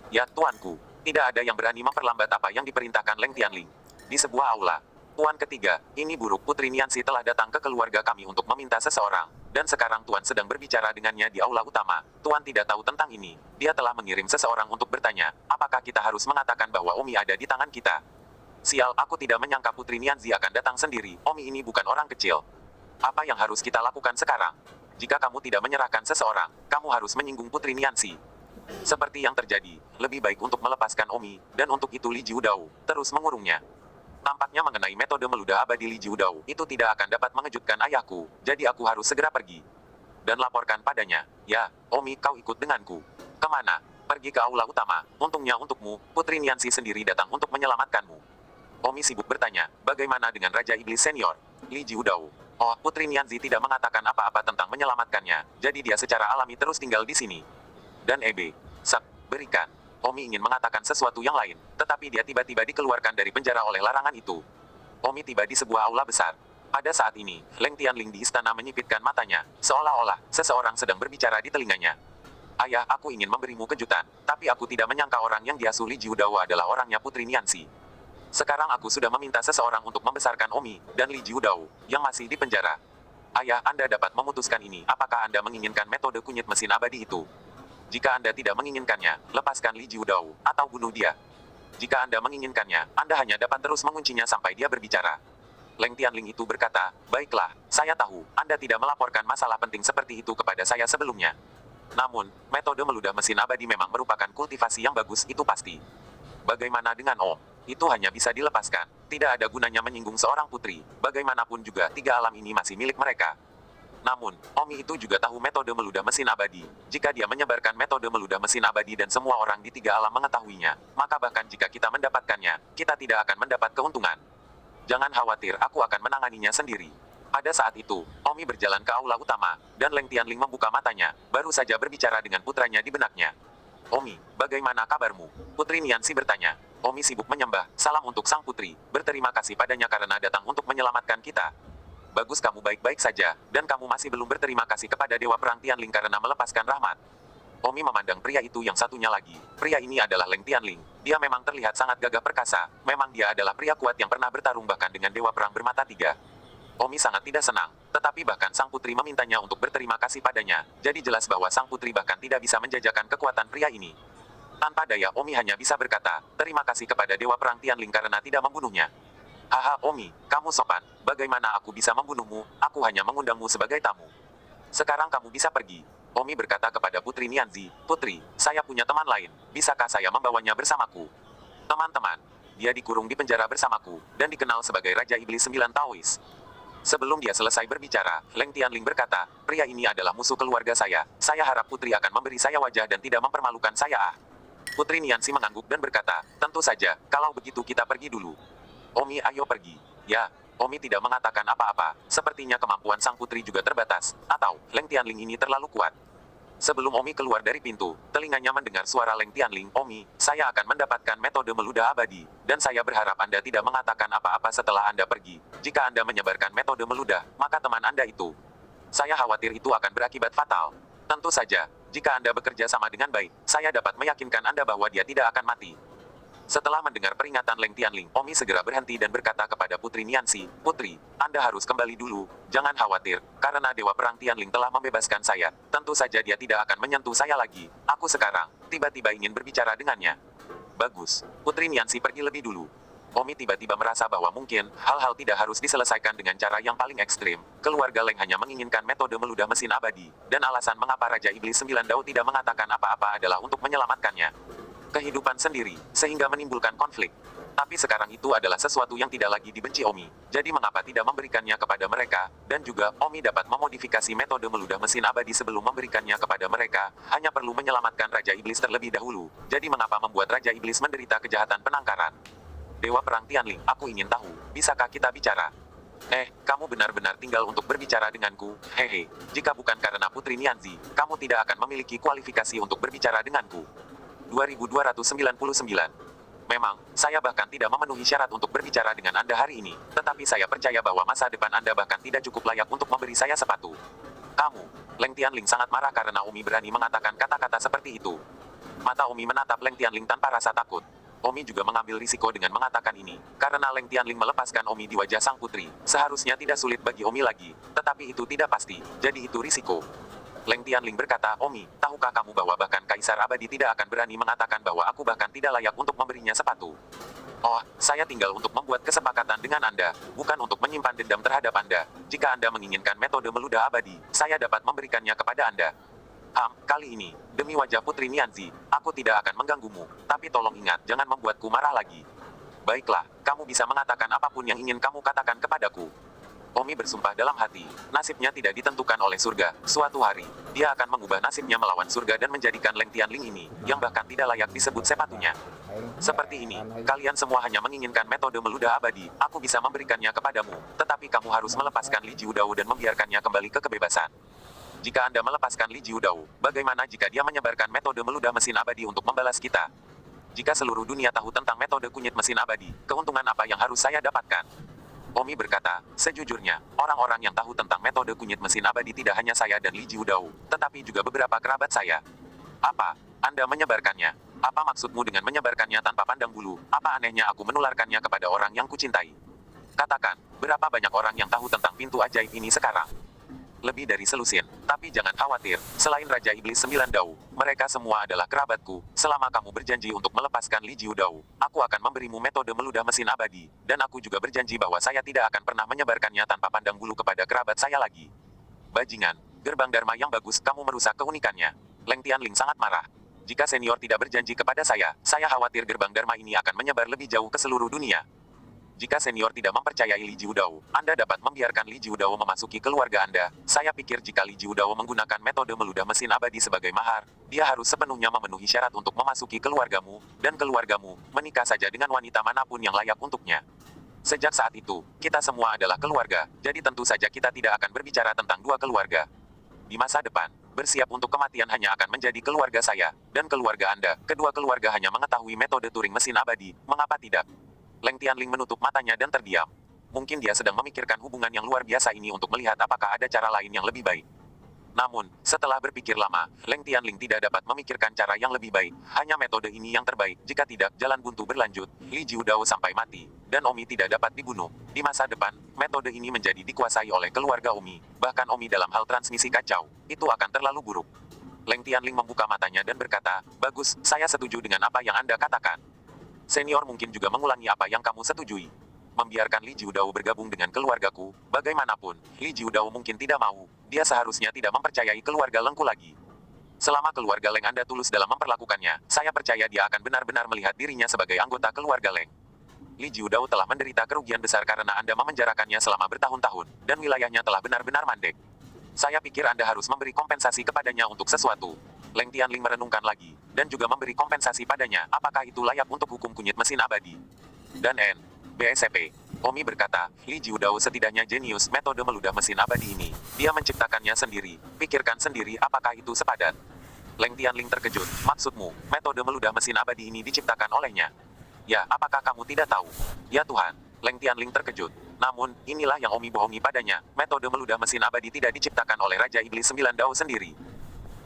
Ya, tuanku. Tidak ada yang berani memperlambat apa yang diperintahkan Leng Tianling. Di sebuah aula. Tuan ketiga, ini buruk Putri Niansi telah datang ke keluarga kami untuk meminta seseorang. Dan sekarang Tuan sedang berbicara dengannya di aula utama. Tuan tidak tahu tentang ini. Dia telah mengirim seseorang untuk bertanya, apakah kita harus mengatakan bahwa Omi ada di tangan kita? Sial, aku tidak menyangka Putri Nianzi akan datang sendiri. Omi ini bukan orang kecil. Apa yang harus kita lakukan sekarang? Jika kamu tidak menyerahkan seseorang, kamu harus menyinggung Putri Niansi. Seperti yang terjadi, lebih baik untuk melepaskan Omi, dan untuk itu Li Jiudao terus mengurungnya. Tampaknya mengenai metode meludah abadi Li Jiudao, itu tidak akan dapat mengejutkan ayahku, jadi aku harus segera pergi. Dan laporkan padanya, ya, Omi kau ikut denganku. Kemana? Pergi ke aula utama, untungnya untukmu, Putri Niansi sendiri datang untuk menyelamatkanmu. Omi sibuk bertanya, bagaimana dengan Raja Iblis Senior? Li Jiudao. Oh, Putri Nianzi tidak mengatakan apa-apa tentang menyelamatkannya, jadi dia secara alami terus tinggal di sini. Dan berikan. Omi ingin mengatakan sesuatu yang lain, tetapi dia tiba-tiba dikeluarkan dari penjara oleh larangan itu. Omi tiba di sebuah aula besar. Pada saat ini, Leng Tianling di istana menyipitkan matanya, seolah-olah seseorang sedang berbicara di telinganya. Ayah, aku ingin memberimu kejutan, tapi aku tidak menyangka orang yang diasuh Li Jiudao adalah orangnya Putri Niansi. Sekarang aku sudah meminta seseorang untuk membesarkan Omi dan Li Jiudao, yang masih di penjara. Ayah, Anda dapat memutuskan ini, apakah Anda menginginkan metode kunyit mesin abadi itu? Jika Anda tidak menginginkannya, lepaskan Li Jiudao, atau bunuh dia. Jika Anda menginginkannya, Anda hanya dapat terus menguncinya sampai dia berbicara. Leng Tianling itu berkata, baiklah, saya tahu, Anda tidak melaporkan masalah penting seperti itu kepada saya sebelumnya. Namun, metode meludah mesin abadi memang merupakan kultivasi yang bagus, itu pasti. Bagaimana dengan Om? Itu hanya bisa dilepaskan. Tidak ada gunanya menyinggung seorang putri. Bagaimanapun juga, 3 alam ini masih milik mereka. Namun, Omi itu juga tahu metode meludah mesin abadi. Jika dia menyebarkan metode meludah mesin abadi dan semua orang di 3 alam mengetahuinya, maka bahkan jika kita mendapatkannya, kita tidak akan mendapat keuntungan. Jangan khawatir, aku akan menanganinya sendiri. Pada saat itu, Omi berjalan ke aula utama, dan Leng Tianling membuka matanya, baru saja berbicara dengan putranya di benaknya. Omi, bagaimana kabarmu? Putri Niansi bertanya. Omi sibuk menyembah, salam untuk sang putri, berterima kasih padanya karena datang untuk menyelamatkan kita. Bagus, kamu baik-baik saja, dan kamu masih belum berterima kasih kepada Dewa Perang Tianling karena melepaskan rahmat. Omi memandang pria itu yang satunya lagi. Pria ini adalah Leng Tianling. Dia memang terlihat sangat gagah perkasa. Memang dia adalah pria kuat yang pernah bertarung bahkan dengan Dewa Perang bermata 3. Omi sangat tidak senang, tetapi bahkan sang putri memintanya untuk berterima kasih padanya. Jadi jelas bahwa sang putri bahkan tidak bisa menjajakan kekuatan pria ini. Tanpa daya, Omi hanya bisa berkata, terima kasih kepada Dewa Perang Tianling karena tidak membunuhnya. Haha, Omi, kamu sopan. Bagaimana aku bisa membunuhmu? Aku hanya mengundangmu sebagai tamu. Sekarang kamu bisa pergi. Omi berkata kepada Putri Nianzi, Putri, saya punya teman lain. Bisakah saya membawanya bersamaku? Teman-teman, dia dikurung di penjara bersamaku, dan dikenal sebagai Raja Iblis 9 Taois. Sebelum dia selesai berbicara, Leng Tianling berkata, pria ini adalah musuh keluarga saya. Saya harap Putri akan memberi saya wajah dan tidak mempermalukan saya. Putri Nianzi mengangguk dan berkata, tentu saja, kalau begitu kita pergi dulu. Omi, ayo pergi. Ya, Omi tidak mengatakan apa-apa. Sepertinya kemampuan sang putri juga terbatas. Atau, Leng Tianling ini terlalu kuat. Sebelum Omi keluar dari pintu, telinganya mendengar suara Leng Tianling. Omi, saya akan mendapatkan metode meludah abadi, dan saya berharap Anda tidak mengatakan apa-apa setelah Anda pergi. Jika Anda menyebarkan metode meludah, maka teman Anda itu. Saya khawatir itu akan berakibat fatal. Tentu saja, jika Anda bekerja sama dengan baik, saya dapat meyakinkan Anda bahwa dia tidak akan mati. Setelah mendengar peringatan Leng Tianling, Omi segera berhenti dan berkata kepada Putri Nianzi, Putri, Anda harus kembali dulu, jangan khawatir, karena Dewa Perang Tianling telah membebaskan saya, tentu saja dia tidak akan menyentuh saya lagi, aku sekarang, tiba-tiba ingin berbicara dengannya. Bagus, Putri Nianzi pergi lebih dulu. Omi tiba-tiba merasa bahwa mungkin, hal-hal tidak harus diselesaikan dengan cara yang paling ekstrim, keluarga Leng hanya menginginkan metode meludah mesin abadi, dan alasan mengapa Raja Iblis Sembilan Dao tidak mengatakan apa-apa adalah untuk menyelamatkannya. Kehidupan sendiri, sehingga menimbulkan konflik. Tapi sekarang itu adalah sesuatu yang tidak lagi dibenci Omi, jadi mengapa tidak memberikannya kepada mereka, dan juga, Omi dapat memodifikasi metode meludah mesin abadi sebelum memberikannya kepada mereka, hanya perlu menyelamatkan Raja Iblis terlebih dahulu, jadi mengapa membuat Raja Iblis menderita kejahatan penangkaran? Dewa Perang Tianling, aku ingin tahu, bisakah kita bicara? Kamu benar-benar tinggal untuk berbicara denganku, hehe, jika bukan karena Putri Nianzi, kamu tidak akan memiliki kualifikasi untuk berbicara denganku. 2299. Memang, saya bahkan tidak memenuhi syarat untuk berbicara dengan Anda hari ini, tetapi saya percaya bahwa masa depan Anda bahkan tidak cukup layak untuk memberi saya sepatu. Kamu, Leng Tianling sangat marah karena Omi berani mengatakan kata-kata seperti itu. Mata Omi menatap Leng Tianling tanpa rasa takut. Omi juga mengambil risiko dengan mengatakan ini, karena Leng Tianling melepaskan Omi di wajah sang putri, seharusnya tidak sulit bagi Omi lagi, tetapi itu tidak pasti, jadi itu risiko. Leng Tianling berkata, Omi, tahukah kamu bahwa bahkan Kaisar Abadi tidak akan berani mengatakan bahwa aku bahkan tidak layak untuk memberinya sepatu? Oh, saya tinggal untuk membuat kesepakatan dengan Anda, bukan untuk menyimpan dendam terhadap Anda. Jika Anda menginginkan metode meludah abadi, saya dapat memberikannya kepada Anda. Kali ini, demi wajah Putri Nianzi, aku tidak akan mengganggumu, tapi tolong ingat, jangan membuatku marah lagi. Baiklah, kamu bisa mengatakan apapun yang ingin kamu katakan kepadaku. Omi bersumpah dalam hati, nasibnya tidak ditentukan oleh surga. Suatu hari, dia akan mengubah nasibnya melawan surga dan menjadikan Leng Tianling ini, yang bahkan tidak layak disebut sepatunya. Seperti ini, kalian semua hanya menginginkan metode meludah abadi, aku bisa memberikannya kepadamu, tetapi kamu harus melepaskan Li Jiudao dan membiarkannya kembali ke kebebasan. Jika Anda melepaskan Li Jiudao, bagaimana jika dia menyebarkan metode meludah mesin abadi untuk membalas kita? Jika seluruh dunia tahu tentang metode kunyit mesin abadi, keuntungan apa yang harus saya dapatkan? Omi berkata, sejujurnya, orang-orang yang tahu tentang metode kunyit mesin abadi tidak hanya saya dan Li Jiudao, tetapi juga beberapa kerabat saya. Apa? Anda menyebarkannya? Apa maksudmu dengan menyebarkannya tanpa pandang bulu? Apa anehnya aku menularkannya kepada orang yang kucintai? Katakan, berapa banyak orang yang tahu tentang pintu ajaib ini sekarang? Lebih dari selusin, tapi jangan khawatir, selain Raja Iblis Sembilan Dao, mereka semua adalah kerabatku. Selama kamu berjanji untuk melepaskan Li Jiudao, aku akan memberimu metode meludah mesin abadi, dan aku juga berjanji bahwa saya tidak akan pernah menyebarkannya tanpa pandang bulu kepada kerabat saya lagi. Bajingan, gerbang Dharma yang bagus, kamu merusak keunikannya. Leng Tianling sangat marah. Jika senior tidak berjanji kepada saya khawatir gerbang Dharma ini akan menyebar lebih jauh ke seluruh dunia. Jika senior tidak mempercayai Li Jiudao, Anda dapat membiarkan Li Jiudao memasuki keluarga Anda. Saya pikir jika Li Jiudao menggunakan metode meludah mesin abadi sebagai mahar, dia harus sepenuhnya memenuhi syarat untuk memasuki keluargamu, dan keluargamu, menikah saja dengan wanita manapun yang layak untuknya. Sejak saat itu, kita semua adalah keluarga, jadi tentu saja kita tidak akan berbicara tentang dua keluarga. Di masa depan, bersiap untuk kematian hanya akan menjadi keluarga saya, dan keluarga Anda. Kedua keluarga hanya mengetahui metode Turing mesin abadi, mengapa tidak? Leng Tianling menutup matanya dan terdiam. Mungkin dia sedang memikirkan hubungan yang luar biasa ini untuk melihat apakah ada cara lain yang lebih baik. Namun, setelah berpikir lama, Leng Tianling tidak dapat memikirkan cara yang lebih baik. Hanya metode ini yang terbaik, jika tidak, jalan buntu berlanjut, Li Jiudao sampai mati, dan Omi tidak dapat dibunuh. Di masa depan, metode ini menjadi dikuasai oleh keluarga Omi, bahkan Omi dalam hal transmisi kacau, itu akan terlalu buruk. Leng Tianling membuka matanya dan berkata, bagus, saya setuju dengan apa yang Anda katakan. Senior mungkin juga mengulangi apa yang kamu setujui. Membiarkan Li Jiudao bergabung dengan keluargaku, bagaimanapun, Li Jiudao mungkin tidak mau, dia seharusnya tidak mempercayai keluarga Lengku lagi. Selama keluarga Leng Anda tulus dalam memperlakukannya, saya percaya dia akan benar-benar melihat dirinya sebagai anggota keluarga Leng. Li Jiudao telah menderita kerugian besar karena Anda memenjarakannya selama bertahun-tahun, dan wilayahnya telah benar-benar mandek. Saya pikir Anda harus memberi kompensasi kepadanya untuk sesuatu. Leng Tianling merenungkan lagi, dan juga memberi kompensasi padanya, apakah itu layak untuk hukum kunyit mesin abadi? Dan BSP. Omi berkata, Li Jiudao setidaknya jenius metode meludah mesin abadi ini. Dia menciptakannya sendiri, pikirkan sendiri apakah itu sepadan. Leng Tianling terkejut. Maksudmu, metode meludah mesin abadi ini diciptakan olehnya? Ya, apakah kamu tidak tahu? Ya Tuhan, Leng Tianling terkejut. Namun, inilah yang Omi bohongi padanya. Metode meludah mesin abadi tidak diciptakan oleh Raja Iblis Sembilan Dao sendiri.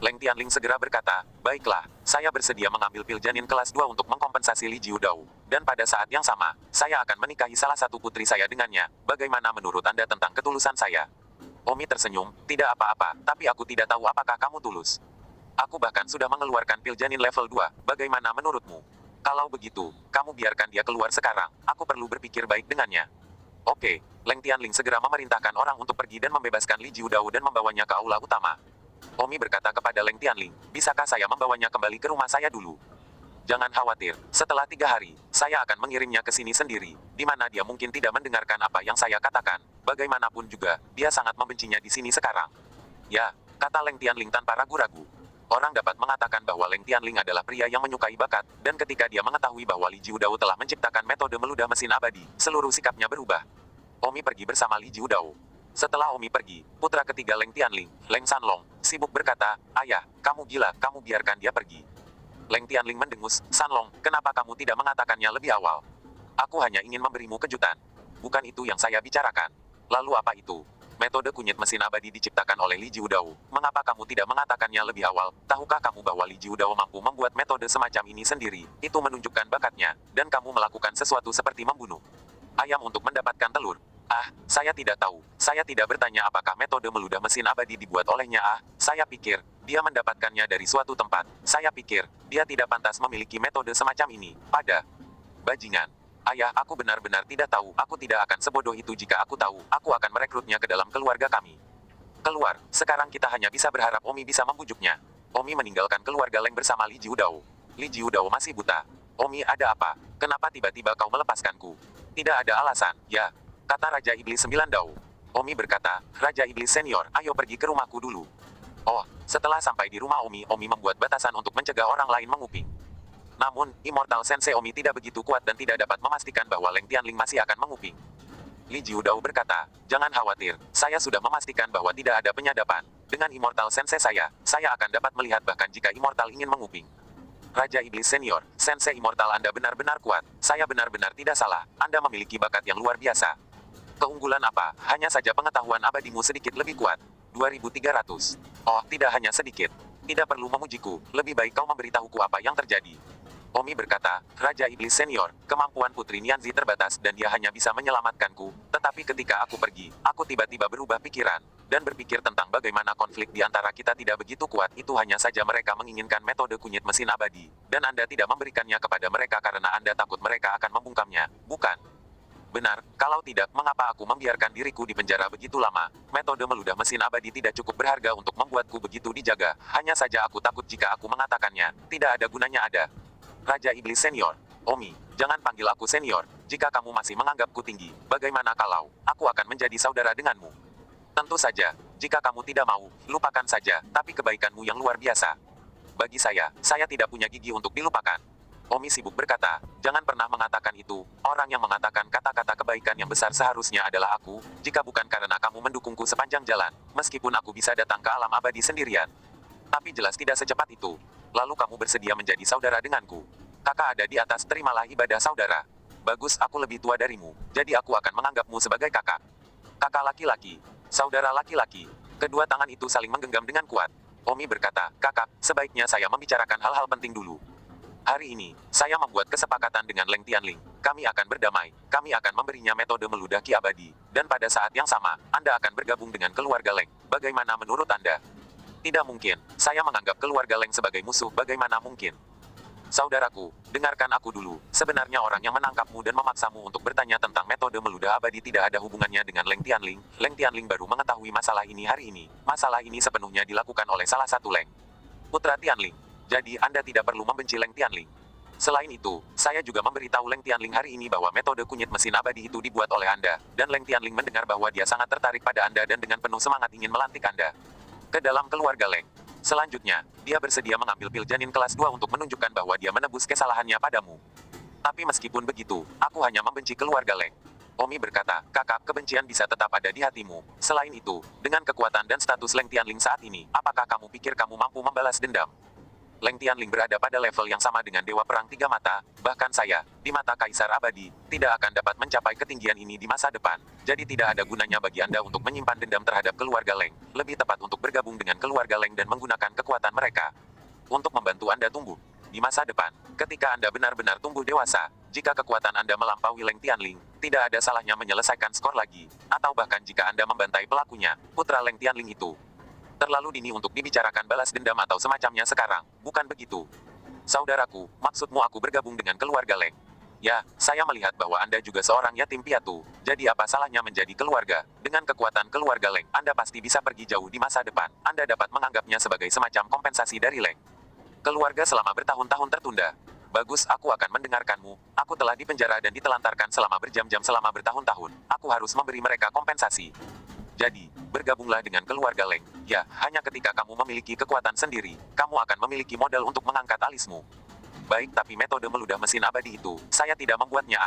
Leng Tianling segera berkata, baiklah, saya bersedia mengambil pil janin kelas 2 untuk mengkompensasi Li Jiu Dao. Dan pada saat yang sama, saya akan menikahi salah satu putri saya dengannya. Bagaimana menurut Anda tentang ketulusan saya? Omi tersenyum, tidak apa-apa, tapi aku tidak tahu apakah kamu tulus. Aku bahkan sudah mengeluarkan pil janin level 2, bagaimana menurutmu? Kalau begitu, kamu biarkan dia keluar sekarang, aku perlu berpikir baik dengannya. Oke, Leng Tianling segera memerintahkan orang untuk pergi dan membebaskan Li Jiu Dao dan membawanya ke aula utama. Omi berkata kepada Leng Tianling, bisakah saya membawanya kembali ke rumah saya dulu? Jangan khawatir, setelah 3 hari, saya akan mengirimnya ke sini sendiri, di mana dia mungkin tidak mendengarkan apa yang saya katakan. Bagaimanapun juga, dia sangat membencinya di sini sekarang. Ya, kata Leng Tianling tanpa ragu-ragu. Orang dapat mengatakan bahwa Leng Tianling adalah pria yang menyukai bakat, dan ketika dia mengetahui bahwa Li Jiu Dao telah menciptakan metode meludah mesin abadi, seluruh sikapnya berubah. Omi pergi bersama Li Jiu Dao. Setelah Omi pergi, putra ketiga Leng Tianling, Leng Sanlong, sibuk berkata, ayah, kamu gila, kamu biarkan dia pergi. Leng Tianling mendengus, Sanlong, kenapa kamu tidak mengatakannya lebih awal? Aku hanya ingin memberimu kejutan. Bukan itu yang saya bicarakan. Lalu apa itu? Metode kunyit mesin abadi diciptakan oleh Li Jiu Dao. Mengapa kamu tidak mengatakannya lebih awal? Tahukah kamu bahwa Li Jiu Dao mampu membuat metode semacam ini sendiri? Itu menunjukkan bakatnya, dan kamu melakukan sesuatu seperti membunuh ayam untuk mendapatkan telur. Ah, saya tidak tahu. Saya tidak bertanya apakah metode meludah mesin abadi dibuat olehnya. Ah, saya pikir, dia mendapatkannya dari suatu tempat. Saya pikir, dia tidak pantas memiliki metode semacam ini. Bajingan. Ayah, aku benar-benar tidak tahu. Aku tidak akan sebodoh itu jika aku tahu. Aku akan merekrutnya ke dalam keluarga kami. Keluar, sekarang kita hanya bisa berharap Omi bisa membujuknya. Omi meninggalkan keluarga Leng bersama Li Jiu Dao. Li Jiu Dao masih buta. Omi, ada apa? Kenapa tiba-tiba kau melepaskanku? Tidak ada alasan, ya. Kata Raja Iblis Sembilan Dao. Omi berkata, Raja Iblis Senior, ayo pergi ke rumahku dulu. Oh, setelah sampai di rumah Omi, Omi membuat batasan untuk mencegah orang lain menguping. Namun, Immortal Sensei Omi tidak begitu kuat dan tidak dapat memastikan bahwa Leng Tianling masih akan menguping. Li Jiu Dao berkata, jangan khawatir, saya sudah memastikan bahwa tidak ada penyadapan. Dengan Immortal Sensei saya akan dapat melihat bahkan jika Immortal ingin menguping. Raja Iblis Senior, Sensei Immortal Anda benar-benar kuat. Saya benar-benar tidak salah. Anda memiliki bakat yang luar biasa. Keunggulan apa? Hanya saja pengetahuan abadimu sedikit lebih kuat. 2300. Oh, tidak hanya sedikit. Tidak perlu memujiku. Lebih baik kau memberitahuku apa yang terjadi. Omi berkata, Raja Iblis Senior, kemampuan Putri Nianzi terbatas dan dia hanya bisa menyelamatkanku. Tetapi ketika aku pergi, aku tiba-tiba berubah pikiran. Dan berpikir tentang bagaimana konflik di antara kita tidak begitu kuat. Itu hanya saja mereka menginginkan metode kunyit mesin abadi. Dan Anda tidak memberikannya kepada mereka karena Anda takut mereka akan membungkamnya, bukan? Benar, kalau tidak, mengapa aku membiarkan diriku di penjara begitu lama? Metode meludah mesin abadi tidak cukup berharga untuk membuatku begitu dijaga. Hanya saja aku takut jika aku mengatakannya, tidak ada gunanya ada. Raja Iblis Senior, Omi, jangan panggil aku senior. Jika kamu masih menganggapku tinggi, bagaimana kalau aku akan menjadi saudara denganmu? Tentu saja, jika kamu tidak mau, lupakan saja, tapi kebaikanmu yang luar biasa. Bagi saya tidak punya gigi untuk dilupakan. Omi sibuk berkata, jangan pernah mengatakan itu. Orang yang mengatakan kata-kata kebaikan yang besar seharusnya adalah aku, jika bukan karena kamu mendukungku sepanjang jalan, meskipun aku bisa datang ke alam abadi sendirian. Tapi jelas tidak secepat itu. Lalu kamu bersedia menjadi saudara denganku. Kakak ada di atas, terimalah ibadah saudara. Bagus, aku lebih tua darimu, jadi aku akan menganggapmu sebagai kakak. Kakak laki-laki. Saudara laki-laki. Kedua tangan itu saling menggenggam dengan kuat. Omi berkata, kakak, sebaiknya saya membicarakan hal-hal penting dulu. Hari ini, saya membuat kesepakatan dengan Leng Tianling. Kami akan berdamai. Kami akan memberinya metode meludah ki abadi. Dan pada saat yang sama, Anda akan bergabung dengan keluarga Leng. Bagaimana menurut Anda? Tidak mungkin. Saya menganggap keluarga Leng sebagai musuh. Bagaimana mungkin? Saudaraku, dengarkan aku dulu. Sebenarnya orang yang menangkapmu dan memaksamu untuk bertanya tentang metode meludah abadi tidak ada hubungannya dengan Leng Tianling. Leng Tianling baru mengetahui masalah ini hari ini. Masalah ini sepenuhnya dilakukan oleh salah satu Leng, putra Tianling. Jadi Anda tidak perlu membenci Leng Tianling. Selain itu, saya juga memberitahu Leng Tianling hari ini bahwa metode kunyit mesin abadi itu dibuat oleh Anda. Dan Leng Tianling mendengar bahwa dia sangat tertarik pada Anda dan dengan penuh semangat ingin melantik Anda ke dalam keluarga Leng. Selanjutnya, dia bersedia mengambil pil janin kelas 2 untuk menunjukkan bahwa dia menebus kesalahannya padamu. Tapi meskipun begitu, aku hanya membenci keluarga Leng. Omi berkata, kakak, kebencian bisa tetap ada di hatimu. Selain itu, dengan kekuatan dan status Leng Tianling saat ini, apakah kamu pikir kamu mampu membalas dendam? Leng Tianling berada pada level yang sama dengan Dewa Perang Tiga Mata, bahkan saya, di mata Kaisar Abadi, tidak akan dapat mencapai ketinggian ini di masa depan. Jadi tidak ada gunanya bagi Anda untuk menyimpan dendam terhadap keluarga Leng, lebih tepat untuk bergabung dengan keluarga Leng dan menggunakan kekuatan mereka untuk membantu Anda tumbuh di masa depan. Ketika Anda benar-benar tumbuh dewasa, jika kekuatan Anda melampaui Leng Tianling, tidak ada salahnya menyelesaikan skor lagi, atau bahkan jika Anda membantai pelakunya, putra Leng Tianling itu. Terlalu dini untuk dibicarakan balas dendam atau semacamnya sekarang, bukan begitu? Saudaraku, maksudmu aku bergabung dengan keluarga Leng? Ya, saya melihat bahwa Anda juga seorang yatim piatu, jadi apa salahnya menjadi keluarga? Dengan kekuatan keluarga Leng, Anda pasti bisa pergi jauh di masa depan. Anda dapat menganggapnya sebagai semacam kompensasi dari Leng. Keluarga selama bertahun-tahun tertunda. Bagus, aku akan mendengarkanmu. Aku telah dipenjara dan ditelantarkan selama berjam-jam selama bertahun-tahun. Aku harus memberi mereka kompensasi. Jadi, bergabunglah dengan keluarga Leng. Ya, hanya ketika kamu memiliki kekuatan sendiri, kamu akan memiliki modal untuk mengangkat alismu. Baik, tapi metode meludah mesin abadi itu, saya tidak membuatnya.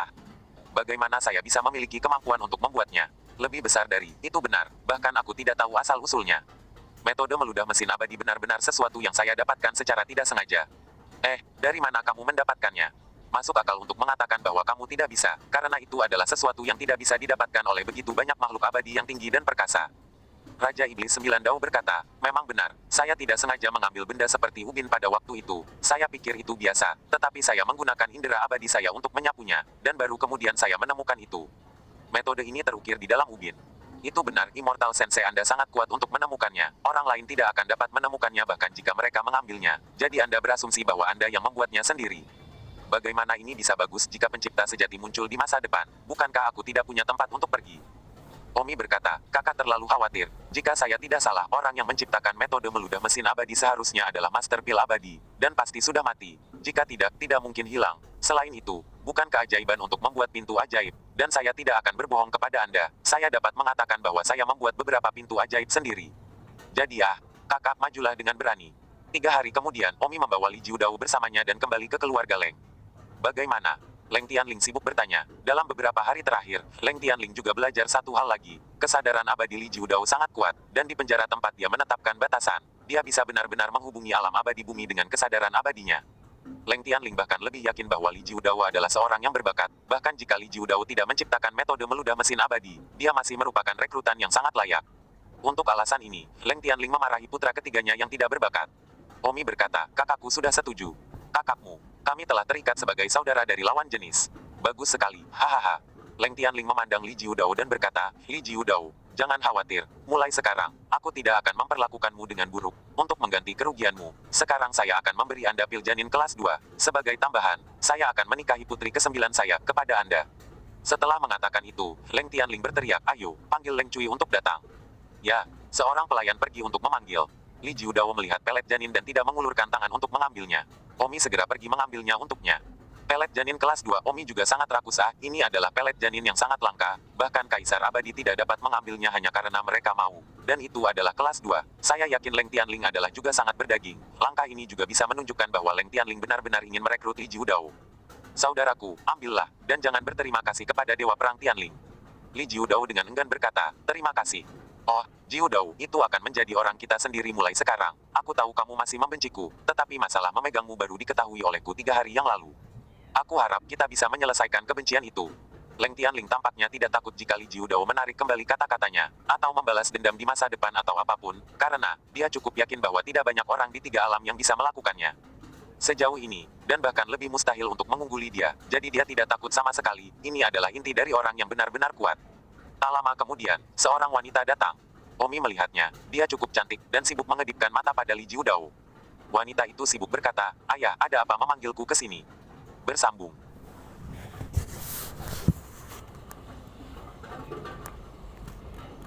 Bagaimana saya bisa memiliki kemampuan untuk membuatnya? Lebih besar dari itu benar, bahkan aku tidak tahu asal-usulnya. Metode meludah mesin abadi benar-benar sesuatu yang saya dapatkan secara tidak sengaja. Dari mana kamu mendapatkannya? Masuk akal untuk mengatakan bahwa kamu tidak bisa, karena itu adalah sesuatu yang tidak bisa didapatkan oleh begitu banyak makhluk abadi yang tinggi dan perkasa. Raja Iblis Sembilan Dao berkata, memang benar, saya tidak sengaja mengambil benda seperti ubin pada waktu itu, saya pikir itu biasa, tetapi saya menggunakan indera abadi saya untuk menyapunya, dan baru kemudian saya menemukan itu. Metode ini terukir di dalam ubin. Itu benar, Immortal Sensei Anda sangat kuat untuk menemukannya, orang lain tidak akan dapat menemukannya bahkan jika mereka mengambilnya, jadi Anda berasumsi bahwa Anda yang membuatnya sendiri. Bagaimana ini bisa bagus jika pencipta sejati muncul di masa depan? Bukankah aku tidak punya tempat untuk pergi? Omi berkata, kakak terlalu khawatir. Jika saya tidak salah, orang yang menciptakan metode meludah mesin abadi seharusnya adalah Master Pil abadi, dan pasti sudah mati. Jika tidak, tidak mungkin hilang. Selain itu, bukan keajaiban untuk membuat pintu ajaib, dan saya tidak akan berbohong kepada Anda. Saya dapat mengatakan bahwa saya membuat beberapa pintu ajaib sendiri. Jadi kakak majulah dengan berani. 3 hari kemudian, Omi membawa Li Jiudao bersamanya dan kembali ke keluarga Leng. Bagaimana? Leng Tianling sibuk bertanya. Dalam beberapa hari terakhir, Leng Tianling juga belajar satu hal lagi. Kesadaran abadi Li Jiudao sangat kuat, dan di penjara tempat dia menetapkan batasan, dia bisa benar-benar menghubungi alam abadi bumi dengan kesadaran abadinya. Leng Tianling bahkan lebih yakin bahwa Li Jiudao adalah seorang yang berbakat, bahkan jika Li Jiudao tidak menciptakan metode meludah mesin abadi, dia masih merupakan rekrutan yang sangat layak. Untuk alasan ini, Leng Tianling memarahi putra ketiganya yang tidak berbakat. Omi berkata, kakakku sudah setuju. Kakakmu, kami telah terikat sebagai saudara dari lawan jenis. Bagus sekali, hahaha. Leng Tianling memandang Li Jiudao dan berkata, Li Jiudao, jangan khawatir, mulai sekarang, aku tidak akan memperlakukanmu dengan buruk. Untuk mengganti kerugianmu, sekarang saya akan memberi Anda pil janin kelas 2. Sebagai tambahan, saya akan menikahi putri ke-9 saya kepada Anda. Setelah mengatakan itu, Leng Tianling berteriak, ayo, panggil Leng Cui untuk datang. Ya, seorang pelayan pergi untuk memanggil. Li Jiudao melihat pelet janin dan tidak mengulurkan tangan untuk mengambilnya. Omi segera pergi mengambilnya untuknya. Pelet janin kelas 2 Omi juga sangat rakus. Ini adalah pelet janin yang sangat langka. Bahkan Kaisar Abadi tidak dapat mengambilnya hanya karena mereka mau. Dan itu adalah kelas 2. Saya yakin Leng Tianling adalah juga sangat berdaging. Langkah ini juga bisa menunjukkan bahwa Leng Tianling benar-benar ingin merekrut Li Jiudao. Saudaraku, ambillah, dan jangan berterima kasih kepada Dewa Perang Tianling. Li Jiudao dengan enggan berkata, terima kasih. Oh, Jiudao, itu akan menjadi orang kita sendiri mulai sekarang. Aku tahu kamu masih membenciku, tetapi masalah memegangmu baru diketahui olehku 3 hari yang lalu. Aku harap kita bisa menyelesaikan kebencian itu. Leng Tianling tampaknya tidak takut jika Li Jiudao menarik kembali kata-katanya, atau membalas dendam di masa depan atau apapun, karena dia cukup yakin bahwa tidak banyak orang di 3 alam yang bisa melakukannya. Sejauh ini, dan bahkan lebih mustahil untuk mengungguli dia, jadi dia tidak takut sama sekali. Ini adalah inti dari orang yang benar-benar kuat. Tak lama kemudian, seorang wanita datang. Omi melihatnya, dia cukup cantik, dan sibuk mengedipkan mata pada Li Jiudao. Wanita itu sibuk berkata, ayah, ada apa memanggilku ke sini? Bersambung.